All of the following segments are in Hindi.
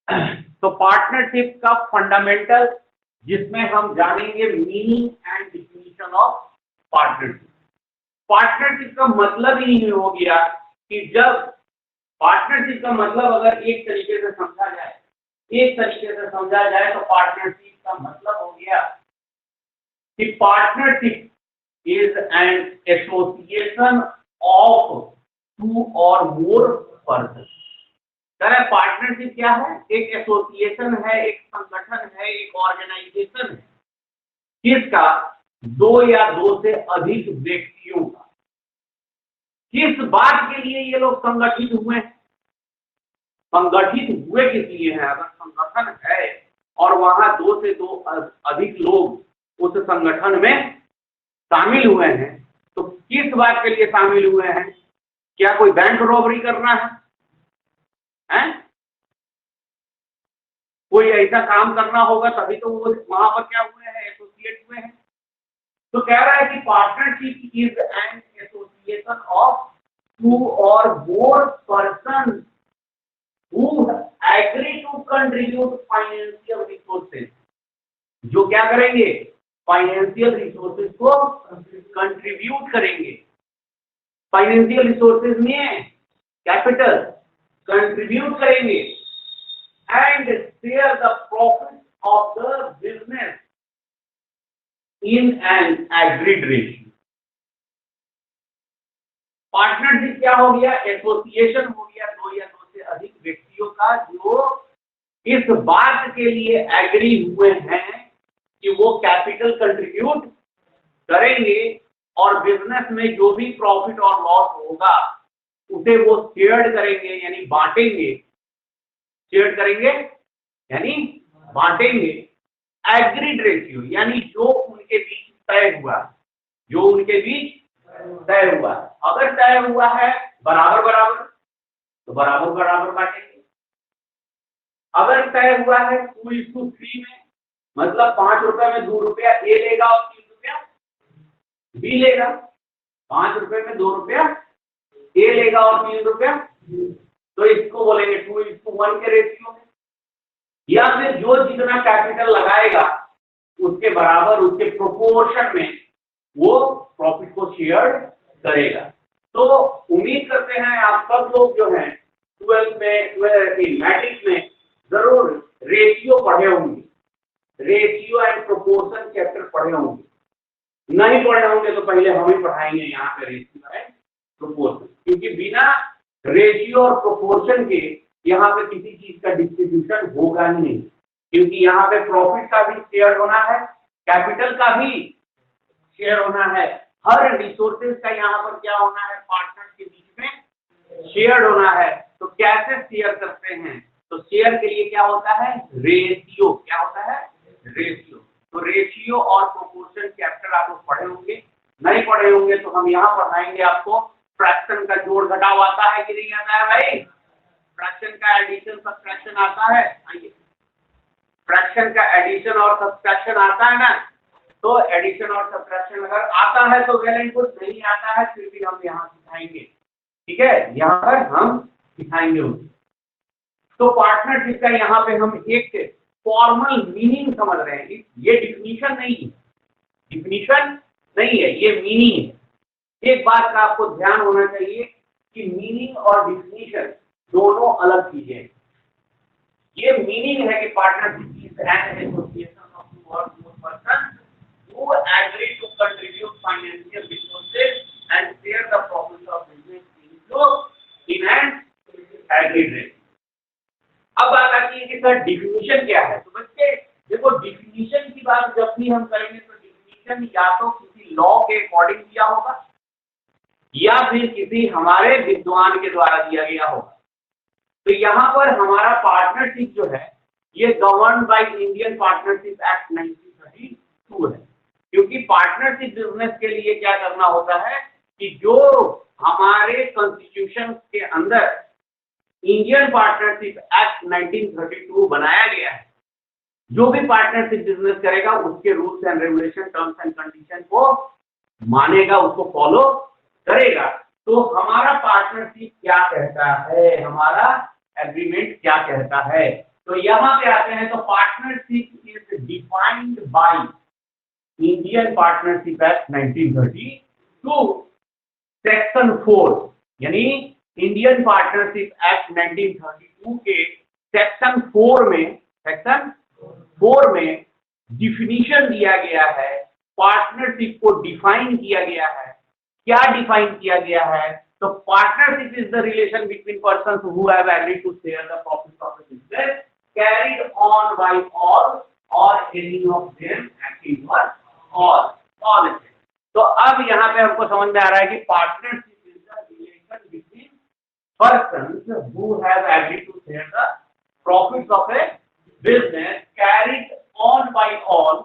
तो पार्टनरशिप का फंडामेंटल, जिसमें हम जानेंगे meaning and definition of partnership. Partnership का मतलब ही हो गया कि जब पार्टनरशिप का मतलब अगर एक तरीके से समझा जाए तो पार्टनरशिप का मतलब हो गया कि partnership is an association of two or more persons। Partnership क्या है? एक एसोसिएशन है, एक संगठन है, एक ऑर्गेनाइजेशन है, किसका? दो या दो से अधिक व्यक्तियों का। किस बात के लिए ये लोग संगठित हुए हैं? संगठित हुए किस लिए हैं? अगर संगठन है और वहां दो से दो अधिक लोग उस संगठन में शामिल हुए हैं, तो किस बात के लिए शामिल हुए हैं? क्या कोई बैंक रॉबरी करना है? कोई ऐसा काम करना होगा तभी तो वो वहां पर क्या हुए हैं? एसोसिएट हुए हैं। तो कह रहा है कि partnership is an association of two or more person who agree to contribute financial resources. जो क्या करेंगे? फाइनेंशियल रिसोर्सेज को कंट्रीब्यूट करेंगे। फाइनेंशियल रिसोर्सेज में कैपिटल कंट्रीब्यूट करेंगे and share the profit of the business in an agreed ratio. Partnership क्या हो गया? एसोसिएशन हो गया दो या दो से अधिक व्यक्तियों का जो इस बात के लिए एग्री हुए हैं कि वो कैपिटल कंट्रीब्यूट करेंगे और बिजनेस में जो भी प्रॉफिट और लॉस होगा उसे वो शेयर करेंगे, यानी बांटेंगे। शेयर करेंगे यानी बांटेंगे। एग्रीड रेशियो यानी जो उनके बीच तय हुआ, अगर तय हुआ है बराबर बराबर तो बराबर बराबर बांटेंगे। अगर तय हुआ है 2:3 में, मतलब 5 रुपए में 2 रुपया ए लेगा और 3 रुपया बी लेगा। 5 रुपए में 2 रुपया ए लेगा और 3 रुपया, तो इसको बोलेंगे 2:1 के रेशियो में। या फिर जो जितना कैपिटल लगाएगा उसके बराबर, उसके प्रोपोर्शन में वो प्रॉफिट को शेयर करेगा। तो उम्मीद करते हैं आप सब लोग जो हैं 12th में मैट्रिक्स में जरूर रेशियो पढ़े होंगे, रेशियो एंड प्रोपोर्शन चैप्टर पढ़े होंगे। नहीं पढ़े होंगे तो पहले हम ही पढ़ाएंगे यहाँ पे रेशियो एंड प्रोपोर्शन, क्योंकि बिना रेशियो और प्रोपोर्शन के यहाँ पे किसी चीज का डिस्ट्रीब्यूशन होगा ही नहीं। क्योंकि यहाँ पे प्रॉफिट का भी शेयर होना है, कैपिटल का भी शेयर होना है, हर रिसोर्सेज का यहाँ पर क्या होना है? पार्टनर के बीच में शेयर होना है। तो कैसे शेयर करते हैं? तो शेयर के लिए क्या होता है? रेशियो। क्या होता है? रेशियो। तो रेशियो और प्रोपोर्शन चैप्टर आप लोग पढ़े होंगे। नहीं पढ़े होंगे तो हम यहाँ पढ़ाएंगे आपको। फ्रैक्शन का जोड़ घटाव आता है कि नहीं आता है भाई? फ्रैक्शन का एडिशन सब्ट्रैक्शन आता है? आइए, फ्रैक्शन का एडिशन और सब्ट्रैक्शन आता है ना? तो एडिशन और सब्ट्रैक्शन अगर आता है तो वेल एंड गुड, नहीं आता है फिर भी हम यहाँ सिखाएंगे। ठीक है, यहाँ पर हम सिखाएंगे उनको। तो पार्टनरशिप का यहाँ पे हम एक फॉर्मल मीनिंग समझ रहे हैं। ये डिफिनीशन नहीं है, ये मीनिंग है। एक बात का आपको ध्यान होना चाहिए कि मीनिंग और डिफिनीशन दोनों अलग चीजें हैं। ये मीनिंग है कि partnership is an association of two or more person who agree to contribute financial resources and share the profits of business in an agreed rate। अब बात आती है कि सर डिफिनीशन क्या है? तो बच्चे देखो, डिफिनीशन की बात जब भी हम करेंगे तो डिफिनीशन या तो किसी लॉ के अकॉर्डिंग दिया होगा या फिर किसी हमारे विद्वान के द्वारा दिया गया होगा। तो यहाँ पर हमारा पार्टनरशिप जो है ये govern by Indian partnership act 1932 है। क्योंकि पार्टनरशिप बिजनेस के लिए क्या करना होता है कि जो हमारे कॉन्स्टिट्यूशन के अंदर इंडियन पार्टनरशिप एक्ट 1932 बनाया गया है, जो भी पार्टनरशिप बिजनेस करेगा उसके rules and regulation, terms and condition को मानेगा, उसको फॉलो करेगा। तो हमारा पार्टनरशिप क्या कहता है, हमारा एग्रीमेंट क्या कहता है? तो यहाँ पे आते हैं तो partnership is defined by Indian partnership act 1932 section 4, यानी इंडियन पार्टनरशिप एक्ट 1932 के सेक्शन 4 में डिफिनीशन दिया गया है, पार्टनरशिप को डिफाइन किया गया है। क्या डिफाइन किया गया है? तो partnership is the relation between persons who have agreed to share the profits of the business carried on by all or any of them acting for all. तो अब यहाँ पे हमको समझ में आ रहा है कि partnership is the relation between persons who have agreed to share the profits of a business carried on by all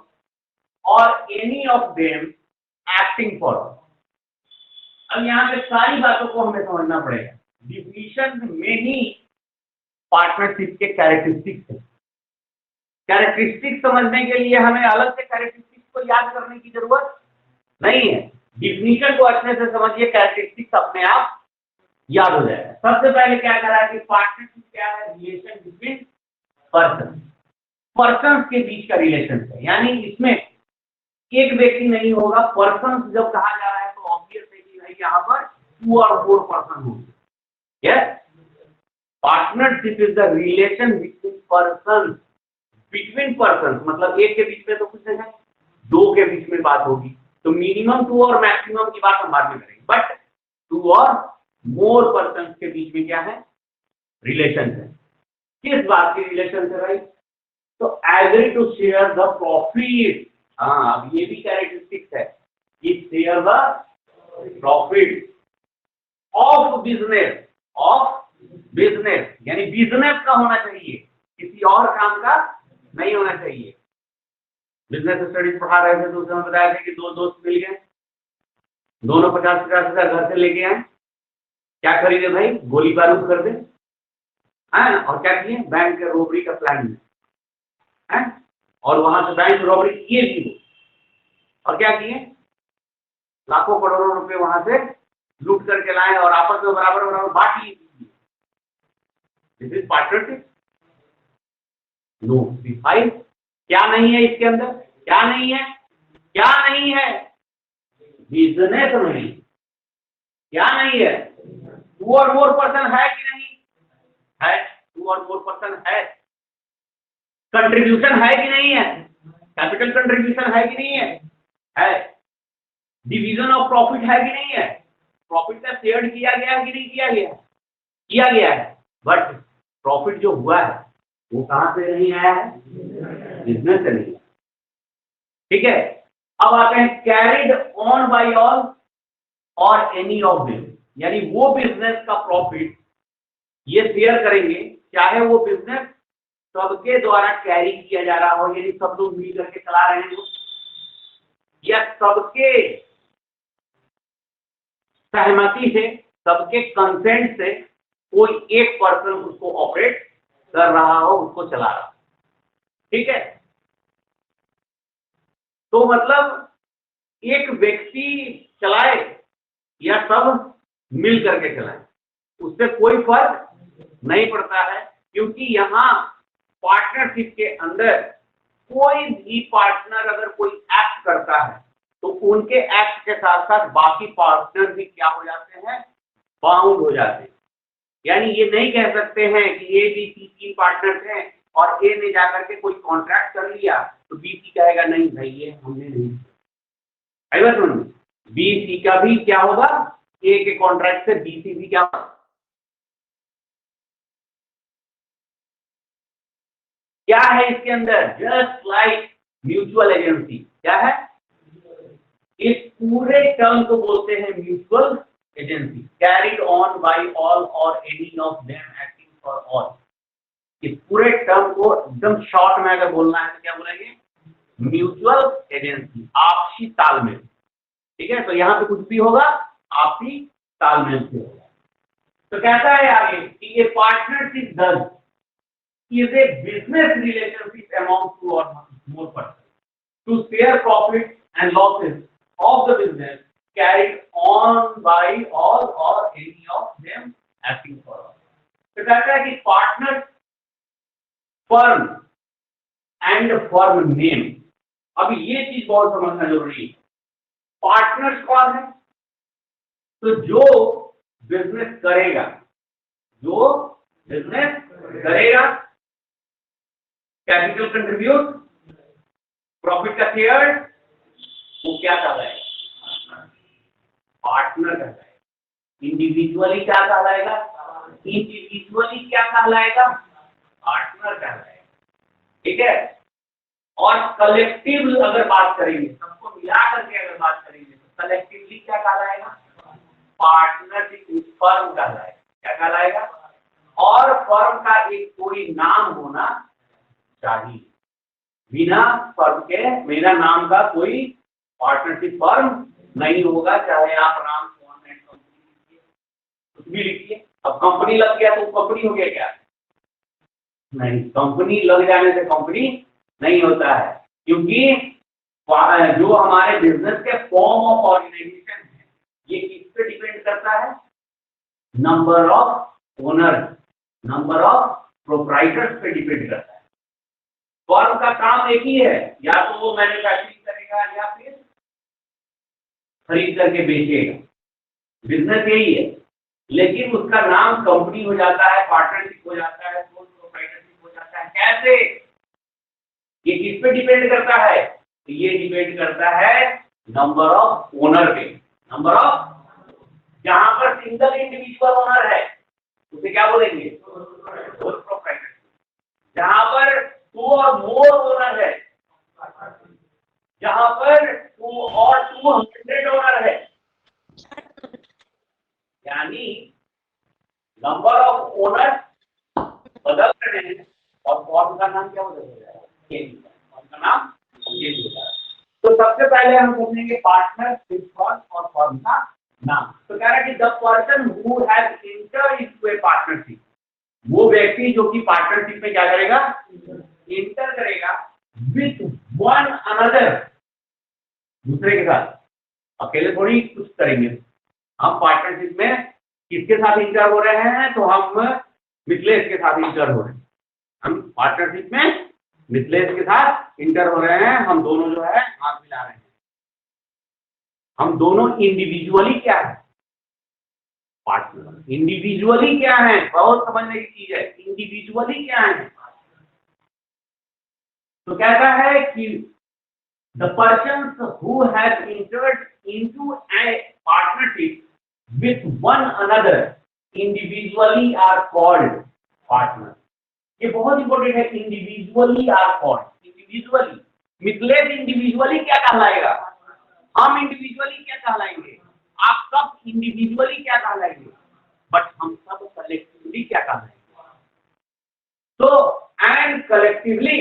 or any of them acting for. अब यहाँ पे सारी बातों को हमें समझना पड़ेगा। डिफिनीशन में ही पार्टनरशिप के कैरेक्टरिस्टिक्स है। कैरेक्टरिस्टिक्स समझने के लिए हमें अलग से कैरेक्टरिस्टिक्स को याद करने की जरूरत नहीं है। डिफिनीशन को अच्छे से समझिए, कैरेक्टरिस्टिक्स अपने आप याद हो जाएगा। सबसे पहले क्या करा है कि पार्टनरशिप क्या है? रिलेशन बिटवीन पर्सन, पर्सन्स के बीच का रिलेशन है। यानी इसमें एक व्यक्ति नहीं होगा। पर्सन जब कहा जा रहा है तो ऑब्वियस है कि यहाँ पर 2 और 4 पर्सन होंगे। Yes, partnership is the relation between person. Between person मतलब एक के बीच में तो कुछ नहीं है, 2 के बीच में बात होगी। तो मिनिमम 2 और मैक्सिमम की बात हम बाद में करेंगे, बट 2 और मोर पर्सन के बीच में क्या है? रिलेशन है। किस बात की रिलेशन है भाई? तो agree to share the profit. हाँ, अब ये भी कैरेक्टरिस्टिक्स है कि share the profit of business, यानी बिजनेस का होना चाहिए, किसी और काम का नहीं होना चाहिए। बिजनेस स्टडीज पढ़ा रहे थे तो उसमें बताया था कि 2 दोस्त मिल गए, दोनों 50-50 हजार घर से लेके आए। क्या खरीदे भाई? गोली बारूद खरीदे, है? और क्या किए? बैंक के रॉबरी का प्लान है, और वहां से बैंक रॉबरी किए भी, और क्या किए? लाखों करोड़ों रुपए वहां से लूट करके लाए और आपस में बराबर बराबर बांट लिए। This is partnership. No, define क्या नहीं है इसके अंदर? क्या नहीं है? क्या नहीं है? बिजनेस नहीं। क्या नहीं है? 2 और मोर पर्सन है कि नहीं है? 2 और मोर पर्सन है। कंट्रीब्यूशन है कि नहीं है? कैपिटल कंट्रीब्यूशन है कि नहीं है? है। डिवीजन ऑफ प्रॉफिट है कि नहीं है? प्रॉफिट का शेयर किया गया है कि नहीं किया गया? किया गया है, बट प्रॉफिट जो हुआ है वो कहां से नहीं आया है? बिजनेस से नहीं। ठीक है, अब आते हैं carried on by all or any of them, यानी वो बिजनेस का प्रॉफिट ये शेयर करेंगे, चाहे वो बिजनेस सबके द्वारा कैरी किया जा रहा हो, यानी सब लोग मिल करके चला रहे हैं, या सबके सहमति से, सबके कंसेंट से कोई एक पर्सन उसको ऑपरेट कर रहा हो, उसको चला रहा हो। ठीक है, तो मतलब एक व्यक्ति चलाए या सब मिल करके चलाए, उससे कोई फर्क नहीं पड़ता है, क्योंकि यहाँ पार्टनरशिप के अंदर कोई भी पार्टनर अगर कोई एक्ट करता है तो उनके एक्ट के साथ साथ बाकी पार्टनर भी क्या हो जाते हैं? बाउंड हो जाते हैं। यानी ये नहीं कह सकते हैं कि ए बी सी 3 पार्टनर हैं और ए ने जाकर के कोई कॉन्ट्रैक्ट कर लिया तो बी सी कहेगा नहीं भाई ये हमने नहीं, बी सी का भी क्या होगा? ए के कॉन्ट्रैक्ट से बी सी भी क्या होगा? क्या है इसके अंदर? Just like mutual agency. क्या है? इस पूरे टर्म को बोलते हैं mutual agency, carried on by all or any of them acting for all. इस पूरे टर्म को एकदम शॉर्ट में अगर बोलना है तो क्या बोलेंगे? म्यूचुअल एजेंसी, आपसी तालमेल। ठीक है, तो यहाँ पे कुछ भी होगा आपसी तालमेल से होगा। तो कहता है आगे कि ये partnership does is a business relationship among 2 or more persons to share profits and losses of the business carried on by all or any of them acting for all। तो कहता है कि partner firm and firm name. अब ये चीज बहुत समझना जरूरी है। पार्टनर्स कौन है? तो जो बिजनेस करेगा, जो बिजनेस करेगा, कैपिटल कंट्रीब्यूट, प्रॉफिट का शेयर, वो क्या कहलाएगा? पार्टनर कहलाएगा। इंडिविजुअली क्या कहलाएगा? इंडिविजुअली क्या कहलाएगा? पार्टनर कहलाएगा। ठीक है। और कलेक्टिव अगर बात करेंगे, सबको मिला करके अगर बात करेंगे तो कलेक्टिवली क्या कहलाएगा? पार्टनरशिप फर्म कहलाएगा। क्या कहलाएगा? और फर्म का एक कोई नाम होना चाहिए। बिना फर्म के, मेरा नाम का कोई पार्टनरशिप फर्म नहीं होगा, चाहे आप राम सोहन एंड कंपनी कुछ भी लिखिए। अब कंपनी लग गया तो कंपनी हो गया क्या? नहीं, कंपनी लग जाने से कंपनी नहीं होता है, क्योंकि जो हमारे बिजनेस के फॉर्म ऑफ ऑर्गेनाइजेशन है, ये किस पे डिपेंड करता है? Number of owner, number of proprietors पे डिपेंड करता है। फर्म का काम एक ही है, या तो वो मैन्युफैक्चरिंग करेगा या फिर खरीद करके बेचेगा। बिजनेस यही है, लेकिन उसका नाम कंपनी हो जाता है, पार्टनरशिप हो जाता है, प्रोप्राइटरशिप हो जाता है। कैसे? ये किस पे डिपेंड करता है? तो ये डिपेंड करता है नंबर ऑफ ओनर पे। नंबर ऑफ, जहां पर सिंगल इंडिविजुअल ओनर है उसे क्या बोलेंगे? प्रोप्राइटर। जहां पर टू और मोर ओनर है, जहां पर 2 और 200 ओनर है, यानी नंबर ऑफ ओनर बदल रहे हैं और फॉर्म का नाम क्या बदल जाएगा? फॉर्म का नाम चेंज हो जाएगा। तो सबसे पहले हम समझेंगे पार्टनरशिप फॉर्म और फॉर्म का नाम। तो कह रहा है कि the person who has entered into a partnership, वो व्यक्ति जो कि पार्टनरशिप में क्या करेगा? इंटर करेगा विथ वन अनदर, दूसरे के साथ। अकेले थोड़ी कुछ करेंगे हम। पार्टनरशिप में किसके साथ इंटर हो रहे हैं? तो हम मिथलेश के साथ इंटर हो रहे हैं। हम पार्टनरशिप में मिथलेश के साथ इंटर हो रहे हैं। हम दोनों जो है हाथ मिला रहे हैं। हम दोनों इंडिविजुअली क्या है? पार्टनर। इंडिविजुअली क्या है? बहुत समझने की चीज है। इंडिविजुअली क्या है? तो कहता है कि the person who has entered into a partnership with one another individually are called partner. ये बहुत इंपॉर्टेंट है। Individually are called. Individually, Mithilesh individually क्या कहलाएगा? हम इंडिविजुअली क्या कहलाएंगे? आप सब इंडिविजुअली क्या कहलाएंगे? बट हम सब कलेक्टिवली क्या कहलाएंगे? तो एंड कलेक्टिवली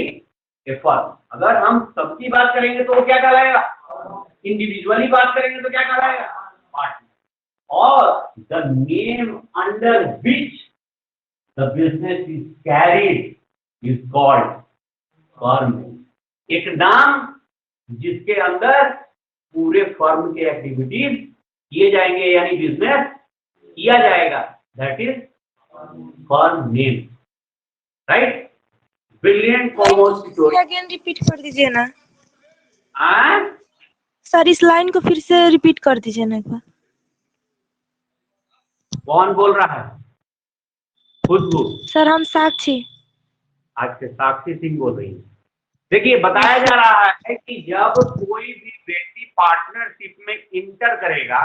ए फर्म। अगर हम सबकी बात करेंगे तो वो क्या कहलाएगा? इंडिविजुअली बात करेंगे तो क्या कहलाएगा? पार्टनर। और the name under which the business is carried is called firm. एक नाम जिसके अंदर पूरे फर्म के एक्टिविटीज किए जाएंगे, यानी बिजनेस किया जाएगा, that is firm name. Right? Brilliant commerce story. Again repeat कर दीजिए ना हाँ, सर, इस लाइन को फिर से रिपीट कर दीजिए ना एक बार। कौन बोल रहा है? खुशबू। सर हम साक्षी। अच्छा, साक्षी सिंह बोल रही है। देखिए, बताया जा रहा है कि जब कोई भी व्यक्ति पार्टनरशिप में इंटर करेगा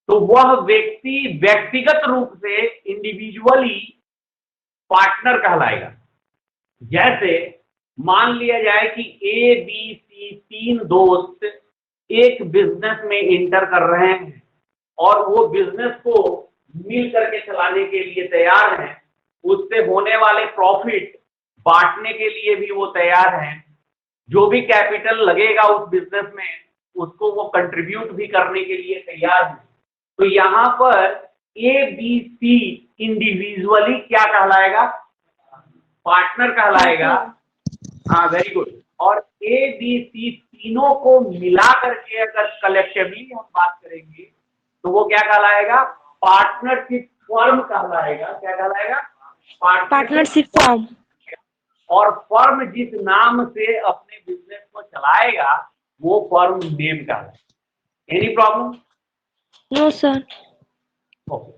तो वह व्यक्ति व्यक्तिगत रूप से इंडिविजुअली पार्टनर कहलाएगा। जैसे मान लिया जाए कि ए बी सी 3 दोस्त एक बिजनेस में इंटर कर रहे हैं और वो बिजनेस को मिल करके चलाने के लिए तैयार हैं। उससे होने वाले प्रॉफिट बांटने के लिए भी वो तैयार हैं। जो भी कैपिटल लगेगा उस बिजनेस में उसको वो कंट्रीब्यूट भी करने के लिए तैयार है। तो यहाँ पर ए बी सी इंडिविजुअली क्या कहलाएगा? पार्टनर कहलाएगा। हाँ, वेरी गुड। और ए बी सी तीनों को मिला करके अगर कलेक्टिवली हम बात करेंगे तो वो क्या कहलाएगा? पार्टनरशिप फर्म कहलाएगा। क्या कहलाएगा? Partnership firm. और फर्म जिस नाम से अपने बिजनेस को चलाएगा वो फर्म नेम का है। Any problem? No sir. Okay,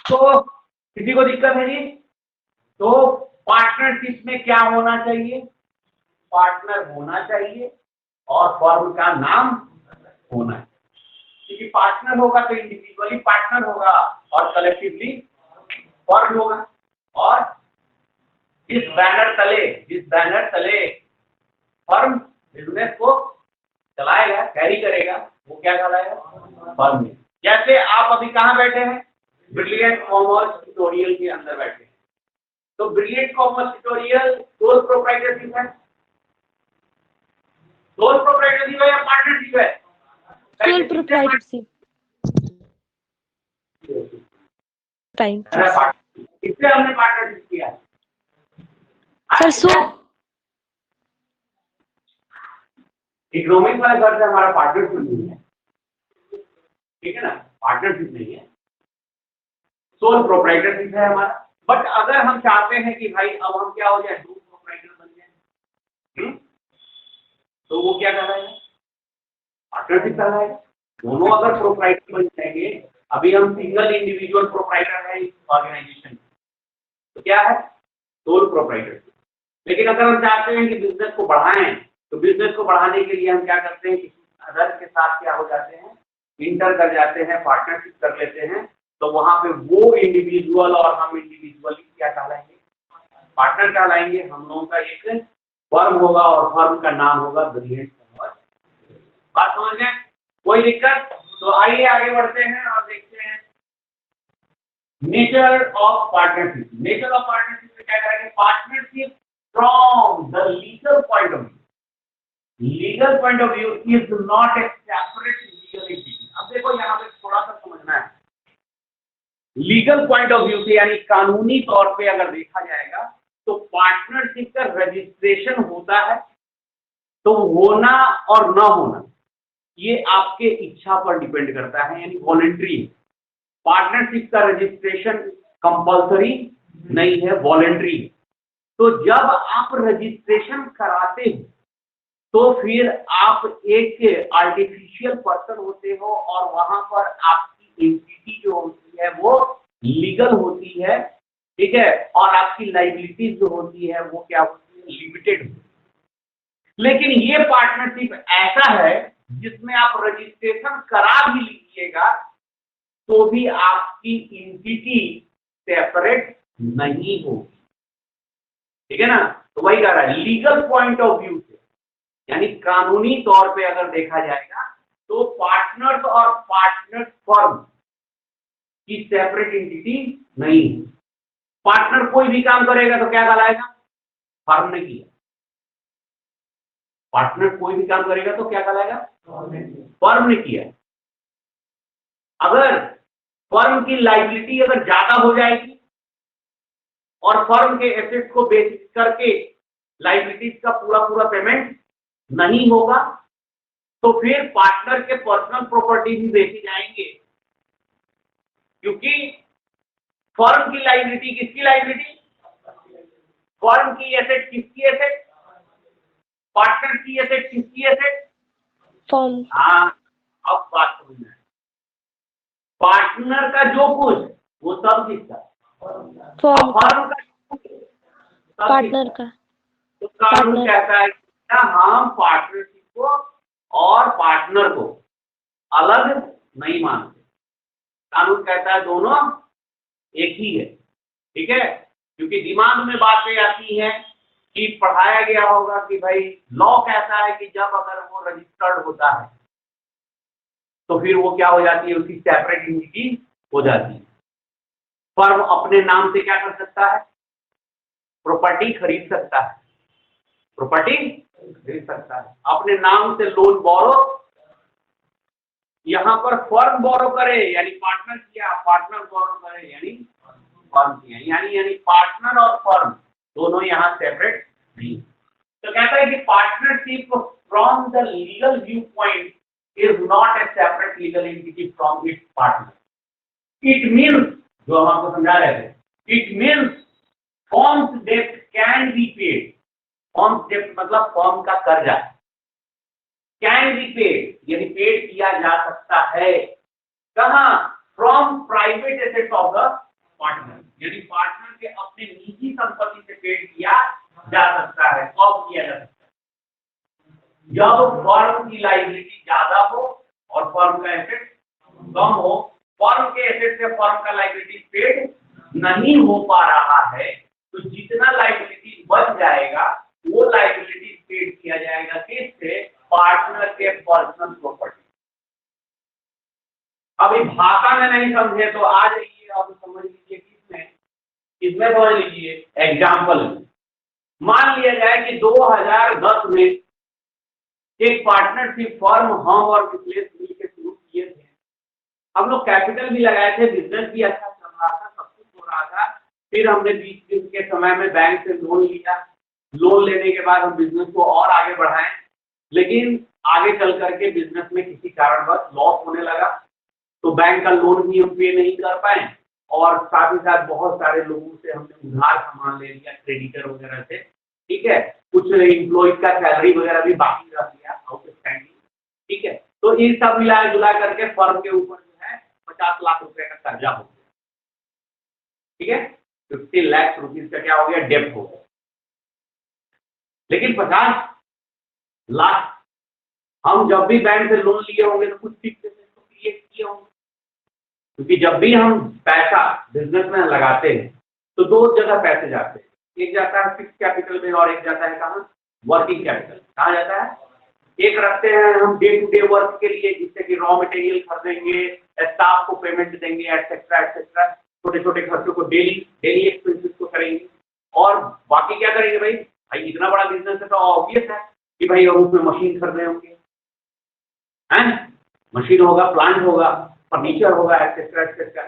तो किसी को दिक्कत है जी? तो पार्टनरशिप में क्या होना चाहिए? पार्टनर होना चाहिए और फर्म का नाम होना है, क्योंकि पार्टनर होगा तो इंडिविजुअली पार्टनर होगा और कलेक्टिवली फर्म होगा। और जिस बैनर तले फर्म बिजनेस को चलाएगा, कैरी करेगा, वो क्या कहलाएगा? फर्म। जैसे आप अभी कहाँ बैठे हैं? ब्रिलियंट कॉमर्स ट्यूटोरियल के अंदर बैठे हैं। तो brilliant commerce tutorial sole proprietorship है, सोल प्रोप्राइटरशिप है या पार्टनरशिप है? Sole proprietorship. टाइम इससे हमने पार्टनरशिप किया सर। सोल इकोनॉमिक्स वाले सर से हमारा पार्टनरशिप नहीं है, ठीक है ना? पार्टनरशिप नहीं है, सोल प्रोप्राइटरशिप है हमारा। बट अगर हम चाहते हैं कि भाई अब हम क्या हो जाए, डू प्रोप्राइटर बन जाए, तो वो क्या कहलाएगा? पार्टनरशिप कहलाएगा। दोनों अगर प्रोप्राइटर बन जाएंगे, अभी हम सिंगल इंडिविजुअल प्रोप्राइटर है इस ऑर्गेनाइजेशन, तो क्या है? Sole proprietorship. लेकिन अगर हम चाहते हैं कि बिजनेस को बढ़ाएं, तो बिजनेस को बढ़ाने के लिए हम क्या करते हैं? किसी अदर के साथ क्या हो जाते हैं? इंटर कर जाते हैं, पार्टनरशिप कर लेते हैं। तो वहां पे वो इंडिविजुअल और हम इंडिविजुअली क्या कहलाएंगे? पार्टनर कहलाएंगे। हम लोगों का एक फर्म होगा और फर्म का नाम होगा ब्रिलियंट कॉमर्स। बात समझ गए? कोई दिक्कत? तो आइए आगे बढ़ते हैं और देखते हैं nature of partnership. Nature of partnership में क्या करेंगे? Partnership from the legal point of view. Legal point of view is not a separate legal entity. अब देखो यहाँ पे थोड़ा सा समझना है। लीगल पॉइंट ऑफ व्यू से यानी कानूनी तौर पे अगर देखा जाएगा तो पार्टनरशिप का रजिस्ट्रेशन होता है, तो होना और ना होना ये आपके इच्छा पर डिपेंड करता है, यानी वॉलंटरी है। पार्टनरशिप का रजिस्ट्रेशन कंपल्सरी नहीं है, वॉलंटरी है। तो जब आप रजिस्ट्रेशन कराते हो तो फिर आप एक आर्टिफिशियल पर्सन होते हो और वहां पर आपकी एंटिटी जो होती है वो लीगल होती है, ठीक है? और आपकी लायबिलिटीज जो होती है वो क्या होती है? लिमिटेड होती है। लेकिन ये पार्टनरशिप ऐसा है जिसमें आप रजिस्ट्रेशन करा भी लीजिएगा तो भी आपकी एंटिटी सेपरेट नहीं होगी, ठीक है ना? तो वही कह रहा है लीगल पॉइंट ऑफ व्यू से, यानी कानूनी तौर पे अगर देखा जाएगा तो पार्टनर्स और पार्टनर फर्म की सेपरेट एंटिटी नहीं है। पार्टनर कोई भी काम करेगा तो क्या कहलाएगा? फर्म ने किया। पार्टनर कोई भी काम करेगा तो क्या कहलाएगा? फर्म ने किया। अगर फर्म की लायबिलिटी अगर ज्यादा हो जाएगी और फर्म के एसेट को बेसिस करके लायबिलिटीज का पूरा पेमेंट नहीं होगा तो फिर पार्टनर के पर्सनल प्रॉपर्टी भी बेची जाएंगे, क्योंकि फर्म की लायबिलिटी किसकी लायबिलिटी? फर्म की एसेट किसकी एसेट? पार्टनर की एसेट किसकी एसेट? फॉर्म। हाँ, अब बात समझना है। पार्टनर का जो कुछ वो सब किसका? फॉर्म। फर्म का पार्टनर का। तो कानून कहता है कि हम पार्टनरशिप को और पार्टनर को अलग नहीं मानते। कानून कहता है दोनों एक ही है, ठीक है? क्योंकि दिमाग में बातें आती हैं कि पढ़ाया गया होगा कि भाई लॉ कहता है कि जब अगर वो रजिस्टर्ड होता है तो फिर वो क्या हो जाती है? उसकी सेपरेट एंटिटी हो जाती है। फर्म अपने नाम से क्या कर सकता है? प्रॉपर्टी खरीद सकता है, प्रॉपर्टी खरीद सकता है अपने नाम से। लोन बोरो, यहां पर फर्म बोरो करे यानी पार्टनर किया, पार्टनर बोरो करे यानी फर्म किया, यानी पार्टनर और फर्म दोनों यहां सेपरेट नहीं। तो कहता है कि partnership from the legal view point is not a separate legal entity from its partner. It means, जो हम आपको समझा रहे थे, इट मीन्स फर्म्स डेब्ट कैन बी पेड, फर्म्स डेब्ट मतलब फर्म का कर्जा, कैन बी पेड यानी पेड किया जा सकता है, कहां, from private assets of the partner, यानी पार्टनर के अपने निजी संपत्ति से पेड किया जा सकता है। कब किया जा सकता है, जब फर्म की लायबिलिटी ज्यादा हो और फर्म का एसेट कम हो, फर्म के एसेट से फर्म का लायबिलिटी पेड नहीं हो पा रहा है, तो जितना लायबिलिटी बच जाएगा वो लायबिलिटी पेड किया जाएगा किससे, पार्टनर के पर्सनल प्रॉपर्टी। अभी भाषा में नहीं समझे तो आ जाइए अब समझ लीजिए किसमें समझ लीजिए। एग्जाम्पल, मान लिया जाए कि 2010 में एक पार्टनरशिप फर्म हम और मिथिलेश मिलकर शुरू किए थे, हम लोग कैपिटल भी लगाए थे, बिजनेस भी अच्छा चल रहा था, सब कुछ हो रहा था। फिर हमने बीच के समय में बैंक से लोन लिया, लोन लेने के बाद हम बिजनेस को और आगे बढ़ाएं, लेकिन आगे चल करके बिजनेस में किसी कारणवश लॉस होने लगा, तो बैंक का लोन भी हम पे नहीं कर पाए और साथ ही साथ बहुत सारे लोगों से हमने उधार सामान ले लिया, क्रेडिटर वगैरह से, ठीक है, कुछ एम्प्लॉय का सैलरी वगैरह भी बाकी रख दिया आउटस्टैंडिंग, ठीक है। तो ये सब मिला जुला करके फर्म के ऊपर जो है 50 लाख रुपए का कर्जा हो गया, ठीक है, 50 लाख रुपीज का क्या हो गया, डेब्ट हो गया। लेकिन 50 लाख हम जब भी बैंक से लोन लिए होंगे तो कुछ फिक्स तो क्रिएट किए होंगे, क्योंकि जब भी हम पैसा बिजनेस में लगाते हैं तो दो जगह पैसे जाते हैं, एक जाता है फिक्स कैपिटल में और एक जाता है कहाँ, वर्किंग कैपिटल। कहाँ जाता है, एक रखते हैं हम डे टू डे वर्क के लिए, जिससे कि रॉ मटेरियल खरीदेंगे, स्टाफ को पेमेंट देंगे, एटसेट्रा एटसेट्रा, छोटे छोटे खर्चों को डेली एक्सपेंसेस को करेंगे। और बाकी क्या करेंगे भाई इतना बड़ा बिजनेस है तो ऑब्वियस है कि भाई उसमें मशीन खरीदे होंगे, हैं, मशीन होगा, प्लांट होगा, फर्नीचर होगा, एक्सेट्रा एक्सेट्रा।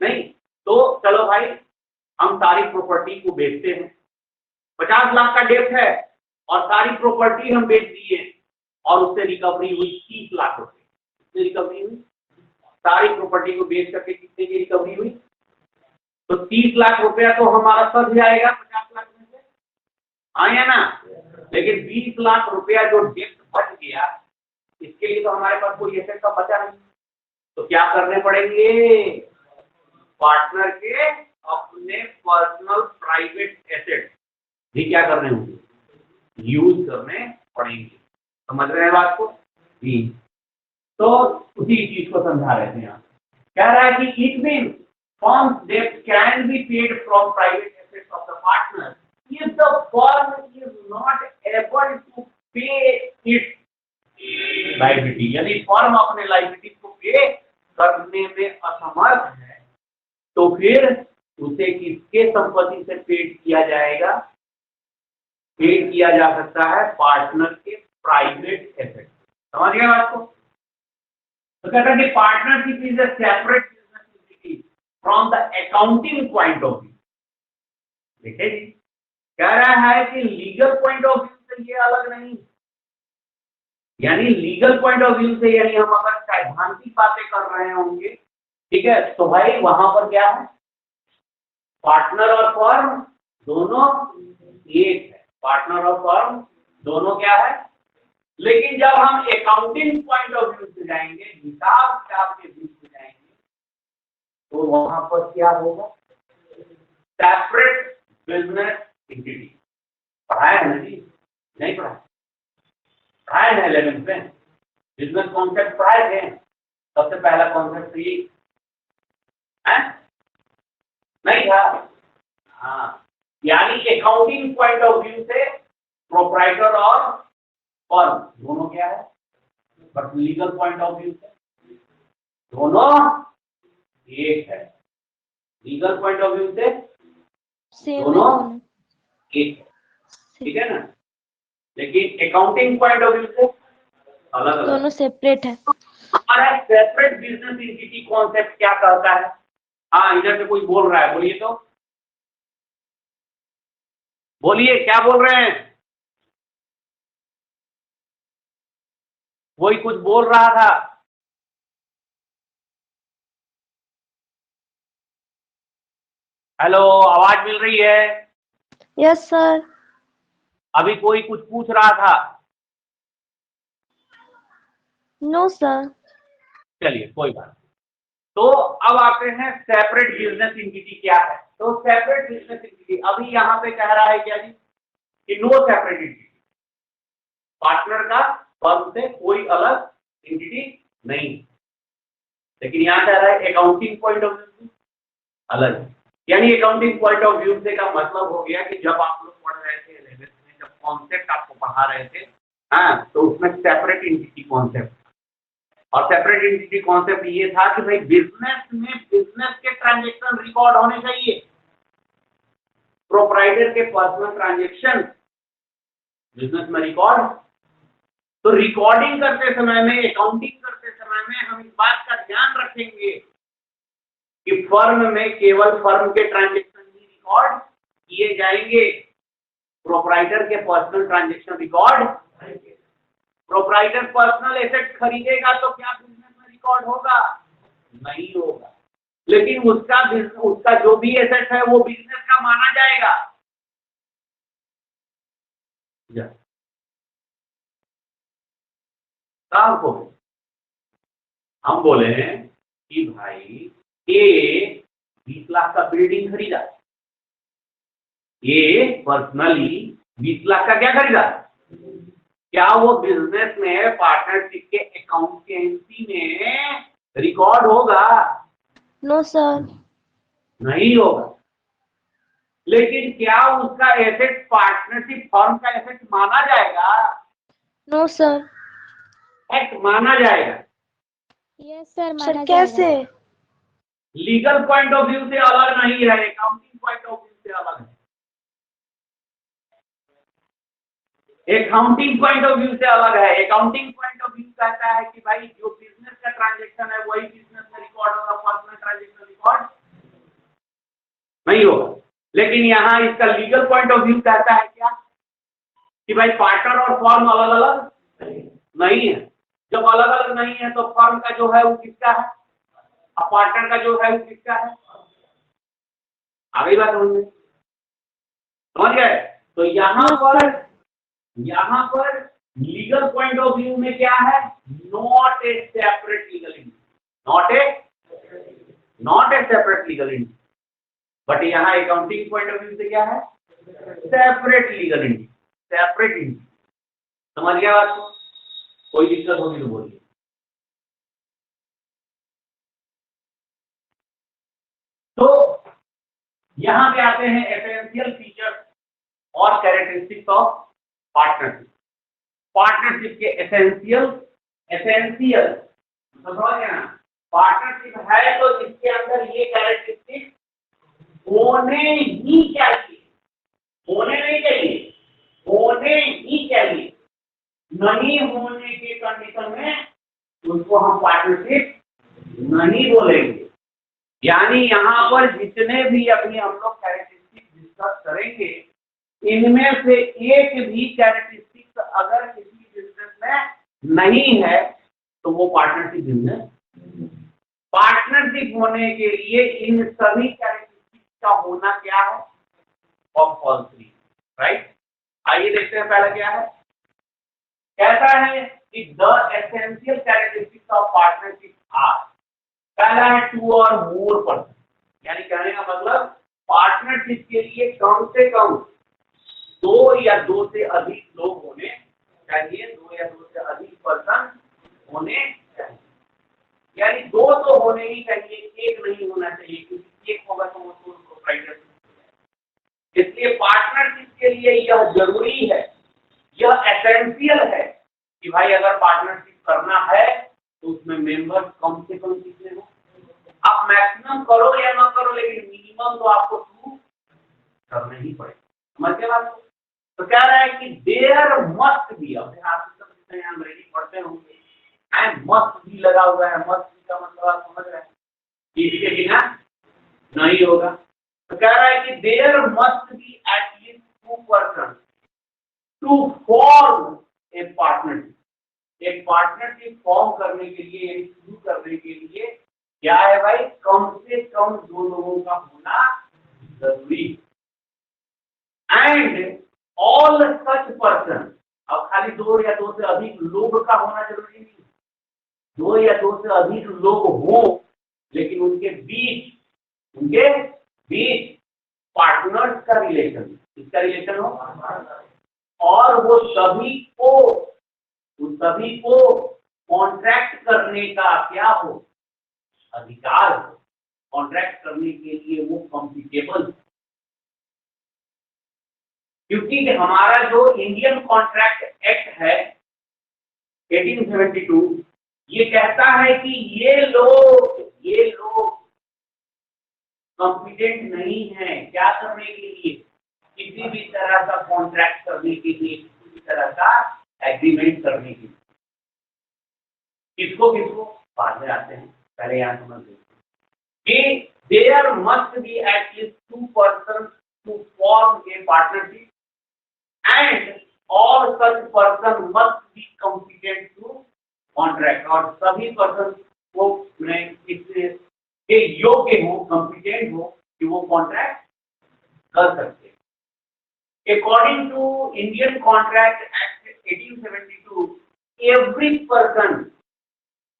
नहीं तो चलो भाई हम सारी प्रॉपर्टी को बेचते हैं, 50 लाख का डेब्ट है और सारी प्रॉपर्टी हम बेच दिए और उससे रिकवरी हुई 30 लाख रुपए। कितनी रिकवरी हुई, सारी प्रॉपर्टी को बेच करके कितने की रिकवरी हुई, तो 30 लाख रुपया तो हमारा सर जाएगा 50 लाख में से, आया ना। लेकिन 20 लाख रुपया जो डेब्ट बच गया, इसके लिए तो हमारे पास कोई एसेट का बचा नहीं, तो क्या करने पड़ेंगे, पार्टनर के अपने पर्सनल प्राइवेट एसेट भी क्या करने होंगे, यूज करने पड़ेंगे। समझ रहे हैं बात को जी। तो उसी चीज को समझा रहे थे यहाँ, कह रहा है कि इट मीन फर्म्स डेब्ट can be paid from private assets of the partner if the firm is not able to pay its liability, यानी फर्म अपने लायबिलिटी को पे करने में असमर्थ है, तो फिर उसे किसके संपत्ति से पेड किया जाएगा, पेड किया जा सकता है पार्टनर के प्राइवेट एसेट। समझ गए बात को। तो कहता है कि partnership is a separate business entity from the accounting point of view. देखिए जी, कह रहा है कि लीगल पॉइंट ऑफ व्यू से ये अलग नहीं, यानी लीगल पॉइंट ऑफ व्यू से, यानी हम अगर सैद्धांतिक बातें कर रहे होंगे, ठीक है, तो भाई वहां पर क्या है, पार्टनर और फर्म दोनों एक है, पार्टनर और फर्म दोनों क्या है। लेकिन जब हम अकाउंटिंग पॉइंट ऑफ व्यू से जाएंगे, हिसाब किताब के व्यू से जाएंगे, तो वहां पर क्या होगा, सेपरेट बिजनेस एंटिटी। पढ़ाया है ना जी, नहीं पढ़ाया है 11th में बिजनेस कॉन्सेप्ट पढ़ाए थे, सबसे पहला कॉन्सेप्ट ये है, नहीं था, हाँ, यानी अकाउंटिंग पॉइंट ऑफ व्यू से प्रोप्राइटर और फर्म दोनों क्या है, but legal point of view से दोनों एक है, लीगल पॉइंट ऑफ व्यू से दोनों एक है, ठीक है ना। लेकिन अकाउंटिंग पॉइंट ऑफ व्यू से अलग अलग, दोनों सेपरेट है। हमारा सेपरेट बिजनेस एंटिटी कॉन्सेप्ट क्या कहता है। हाँ, इधर से कोई बोल रहा है, बोलिए तो, बोलिए क्या बोल रहे हैं, कोई कुछ बोल रहा था। हेलो, आवाज मिल रही है। Yes sir. अभी कोई कुछ पूछ रहा था? No sir. चलिए कोई बात नहीं। तो अब आते हैं सेपरेट बिजनेस एंटिटी क्या है। तो सेपरेट बिजनेस एंटिटी अभी यहाँ पे कह रहा है क्या जी कि नो सेपरेट एंटिटी, पार्टनर का फर्म से कोई अलग एंटिटी नहीं। लेकिन यहाँ कह रहा है अकाउंटिंग पॉइंट ऑफ व्यू से अलग है। यानी अकाउंटिंग पॉइंट ऑफ व्यू से का मतलब हो गया कि जब आप लोग पढ़ रहे थे 11th में, जब कॉन्सेप्ट आपको पढ़ा रहे थे, हाँ, तो उसमें सेपरेट एंटिटी कॉन्सेप्ट, और सेपरेट एंटिटी कॉन्सेप्ट ये था कि भाई बिजनेस में बिजनेस के ट्रांजैक्शन रिकॉर्ड होने चाहिए, प्रोप्राइटर के पर्सनल ट्रांजैक्शन बिजनेस में रिकॉर्ड। तो रिकॉर्डिंग करते समय में, अकाउंटिंग करते समय में हम इस बात का ध्यान रखेंगे कि फर्म में केवल फर्म के ट्रांजैक्शन ही रिकॉर्ड किए जाएंगे, प्रोप्राइटर के personal transaction record. Proprietor personal asset खरीदेगा तो क्या बिजनेस में रिकॉर्ड होगा? नहीं होगा। लेकिन उसका जो भी एसेट है वो बिजनेस का माना जाएगा। को हम बोले कि भाई ये 20 लाख का बिल्डिंग खरीदा, ये पर्सनली 20 लाख का क्या खरीदा, क्या वो बिजनेस में पार्टनरशिप के अकाउंटेंसी में रिकॉर्ड होगा? No sir. नहीं होगा। लेकिन क्या उसका एसेट पार्टनरशिप फर्म का एसेट माना जाएगा? No sir. एक्ट माना जाएगा। यस सर, सर माना कैसे? जाएगा। लीगल पॉइंट ऑफ व्यू से अलग नहीं है, अकाउंटिंग पॉइंट ऑफ व्यू से अलग है। अकाउंटिंग पॉइंट ऑफ व्यू से अलग है। अकाउंटिंग पॉइंट ऑफ व्यू कहता है कि भाई जो बिजनेस का ट्रांजैक्शन है वही बिजनेस में रिकॉर्ड होगा, पर्सनल ट्रांजैक्शन रिकॉर्ड नहीं होगा। लेकिन यहाँ इसका लीगल पॉइंट ऑफ व्यू कहता है क्या कि भाई पार्टनर और फर्म अलग अलग नहीं है। जब अलग अलग नहीं है तो फर्म का जो है वो किसका है, और पार्टनर का जो है वो किसका है? आ गई बात समझ गए? तो यहाँ पर लीगल पॉइंट ऑफ व्यू में क्या है? Not a separate legal entity, not a separate legal entity. But यहाँ अकाउंटिंग पॉइंट ऑफ व्यू से क्या है? Separate legal entity, separate entity. समझ गया बात को? कोई दिक्कत होगी तो बोलिए। तो यहां पे आते हैं एसेंशियल फीचर्स और कैरेक्टरिस्टिक्स ऑफ पार्टनरशिप। पार्टनरशिप के एसेंशियल समझ गए ना? पार्टनरशिप है तो इसके अंदर ये कैरेक्टरिस्टिक्स होने ही चाहिए, होने नहीं चाहिए, होने ही चाहिए। नहीं होने के कंडीशन में उसको हम पार्टनरशिप नहीं बोलेंगे। यानी यहाँ पर जितने भी अभी हम लोग कैरेक्टरिस्टिक डिस्कस करेंगे, इनमें से एक भी कैरेक्टरिस्टिक्स अगर किसी बिजनेस में नहीं है तो वो पार्टनरशिप बिजनेस। पार्टनरशिप होने के लिए इन सभी कैरेक्टरिस्टिक्स का होना क्या है? Compulsory, right? आइए देखते हैं पहला क्या है। कहता है कि the essential characteristics of partnership are, पहला है 2 और मोर पर्सन। यानी कहने का मतलब पार्टनरशिप के लिए कम से कम 2 या 2 से अधिक लोग होने चाहिए, 2 या 2 से अधिक पर्सन होने चाहिए। यानी 2 तो होने ही चाहिए, 1 नहीं होना चाहिए, क्योंकि 1 होगा तो वो प्रोप्राइटरशिप। इसलिए पार्टनरशिप के लिए यह जरूरी है, यह एसेंशियल है कि भाई अगर पार्टनरशिप करना है तो उसमें मेंबर कम से कम कितने हो। आप मैक्सिमम करो या ना करो, लेकिन मिनिमम तो आपको 2 करना ही पड़ेगा। समझ गए बात को? तो कह रहा है कि देयर मस्ट बी, अपने आप यहाँ अंग्रेजी पढ़ते होंगे, एंड मस्ट बी लगा हुआ है। मस्ट बी का मतलब आप समझ रहे हैं, इसके बिना नहीं होगा। तो कह रहा है कि there must be at least 2 person to form a partnership. एक पार्टनरशिप फॉर्म करने के लिए, शुरू करने के लिए क्या है भाई? कम से कम 2 लोगों का होना जरूरी। ऑल सच पर्सन, अब खाली 2 या 2 से अधिक लोग का होना जरूरी नहीं, 2 या 2 से अधिक लोग हो लेकिन उनके बीच पार्टनर्स का रिलेशन, किसका रिलेशन हो, और वो सभी को कॉन्ट्रैक्ट करने का क्या हो, अधिकार हो, कॉन्ट्रैक्ट करने के लिए वो कंफर्टेबल, क्योंकि हमारा जो इंडियन कॉन्ट्रैक्ट एक्ट है 1872 ये कहता है कि ये लोग कॉम्पिटेंट नहीं है क्या करने के लिए, किसी भी तरह का कॉन्ट्रैक्ट करने के लिए, किसी भी तरह का एग्रीमेंट करने के लिए। किसको बाद में आते हैं, पहले यहाँ समझ लीजिए कि there must be at least 2 persons to form a partnership and all such person must be competent to contract, और सभी पर्सन को इससे के योग्य हो, कॉम्पिटेंट हो कि वो कॉन्ट्रैक्ट कर सकते हैं। According to Indian contract act 1872 every person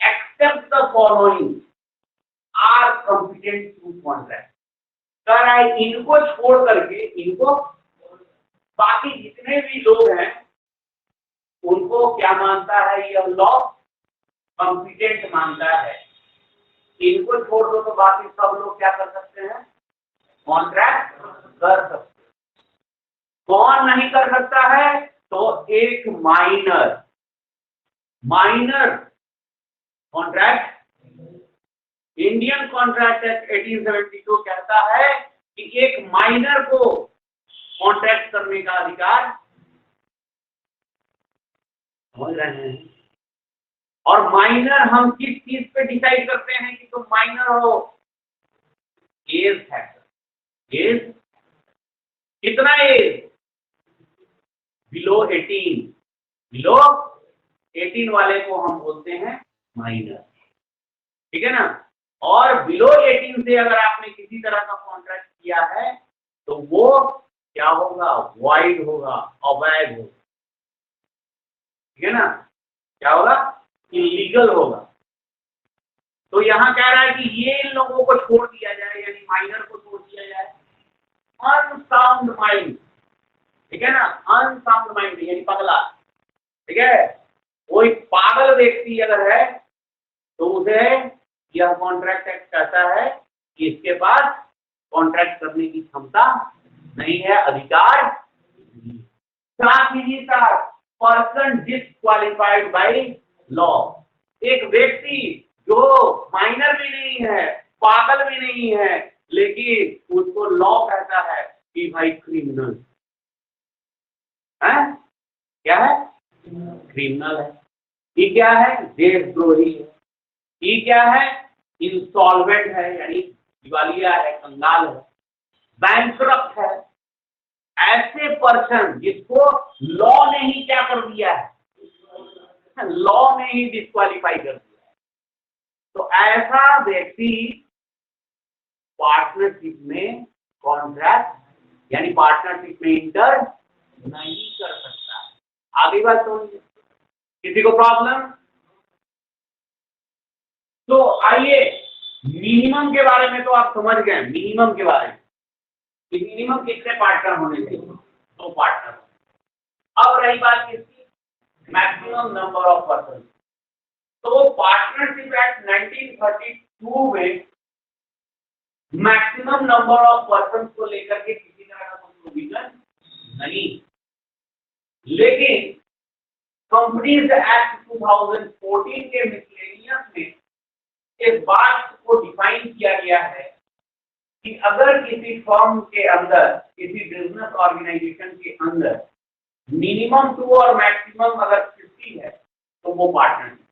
except the following are competent to contract. कह रहा है इनको छोड़ करके, इनको बाकी जितने भी लोग हैं उनको क्या मानता है यह लॉ, कॉम्पिटेंट मानता है। इनको छोड़ दो तो बाकी सब लोग क्या कर सकते हैं, कॉन्ट्रैक्ट कर सकते हैं। कौन नहीं कर सकता है, तो एक minor contract. Indian contract act 1872 कहता है कि एक माइनर को कॉन्ट्रैक्ट करने का अधिकार, समझ रहे हैं। और माइनर हम किस चीज पे डिसाइड करते हैं कि तुम माइनर हो, एज फैक्टर। एज कितना, एज बिलो 18 वाले को हम बोलते हैं माइनर, ठीक है ना। और बिलो 18 से अगर आपने किसी तरह का कॉन्ट्रैक्ट किया है तो वो क्या होगा, वॉइड होगा, अवैध होगा, ठीक है ना, क्या होगा, इलीगल होगा। तो यहां कह रहा है कि ये इन लोगों को छोड़ दिया जाए, यानी माइनर को छोड़ दिया जाए। अनसाउंड माइंड, ठीक है ना, अनसाउंड माइंड यानी पगला, ठीक है। कोई पागल व्यक्ति अगर है तो उसे यह कॉन्ट्रैक्ट एक्ट कहता है कि इसके पास कॉन्ट्रैक्ट करने की क्षमता नहीं है, अधिकार नहीं। साथ ही साथ पर्सन डिस्क्वालिफाइड बाय लॉ, एक व्यक्ति जो माइनर भी नहीं है, पागल भी नहीं है, लेकिन उसको लॉ कहता है कि भाई क्रिमिनल है, क्या है, क्रिमिनल है। ये क्या है, देशद्रोही है। ये क्या है, इंसॉल्वेंट है यानी दिवालिया है, कंगाल है, बैंकरप्ट है। ऐसे पर्सन जिसको लॉ ने ही क्या कर दिया है, लॉ ने ही डिस्क्वालीफाई कर दिया है, तो ऐसा व्यक्ति पार्टनरशिप में कॉन्ट्रैक्ट यानी पार्टनरशिप में इंटर नहीं कर सकता है। आगे बात समझिए, किसी को प्रॉब्लम? तो आइए मिनिमम के बारे में तो आप समझ गए, मिनिमम के बारे में कि मिनिमम कितने पार्टनर होने चाहिए, 2 पार्टनर। अब रही बात किसकी, मैक्सिमम नंबर ऑफ पर्सन। तो पार्टनरशिप एक्ट 1932 में मैक्सिमम नंबर ऑफ पर्सन को लेकर के किसी तरह का कोई प्रोविजन नहीं, लेकिन कंपनीज एक्ट 2014 के मिसलेनियस में इस बात को डिफाइन किया गया है कि अगर किसी फर्म के अंदर, किसी बिजनेस ऑर्गेनाइजेशन के अंदर मिनिमम 2 और मैक्सिमम अगर 50 है तो वो पार्टनरशिप।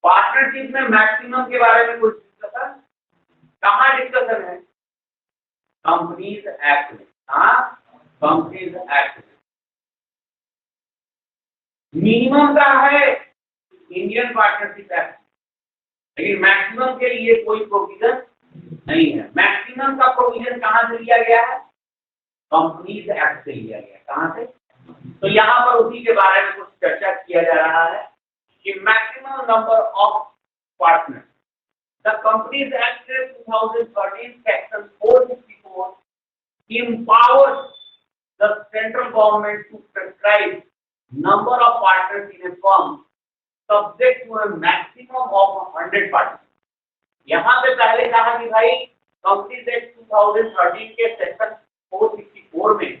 पार्टनरशिप में मैक्सिमम के बारे में कुछ डिस्कशन, कहाँ डिस्कशन है, कंपनीज एक्ट में। हाँ, कंपनीज एक्ट में मिनिमम का है इंडियन पार्टनरशिप एक्ट, लेकिन मैक्सिमम के लिए कोई प्रोविजन नहीं है। मैक्सिमम का प्रोविजन कहां से लिया गया है, कंपनीज एक्ट से लिया गया। कहां से? तो यहाँ पर उसी के बारे में कुछ चर्चा किया जा रहा है कि maximum number of partner. The companies act 2013 section 454 empowers the central government to prescribe number of partners in a firm subject to a maximum of 100 partners। यहाँ पे पहले कहा कि भाई कंपनीज एक्ट 2013 के सेक्शन 464 में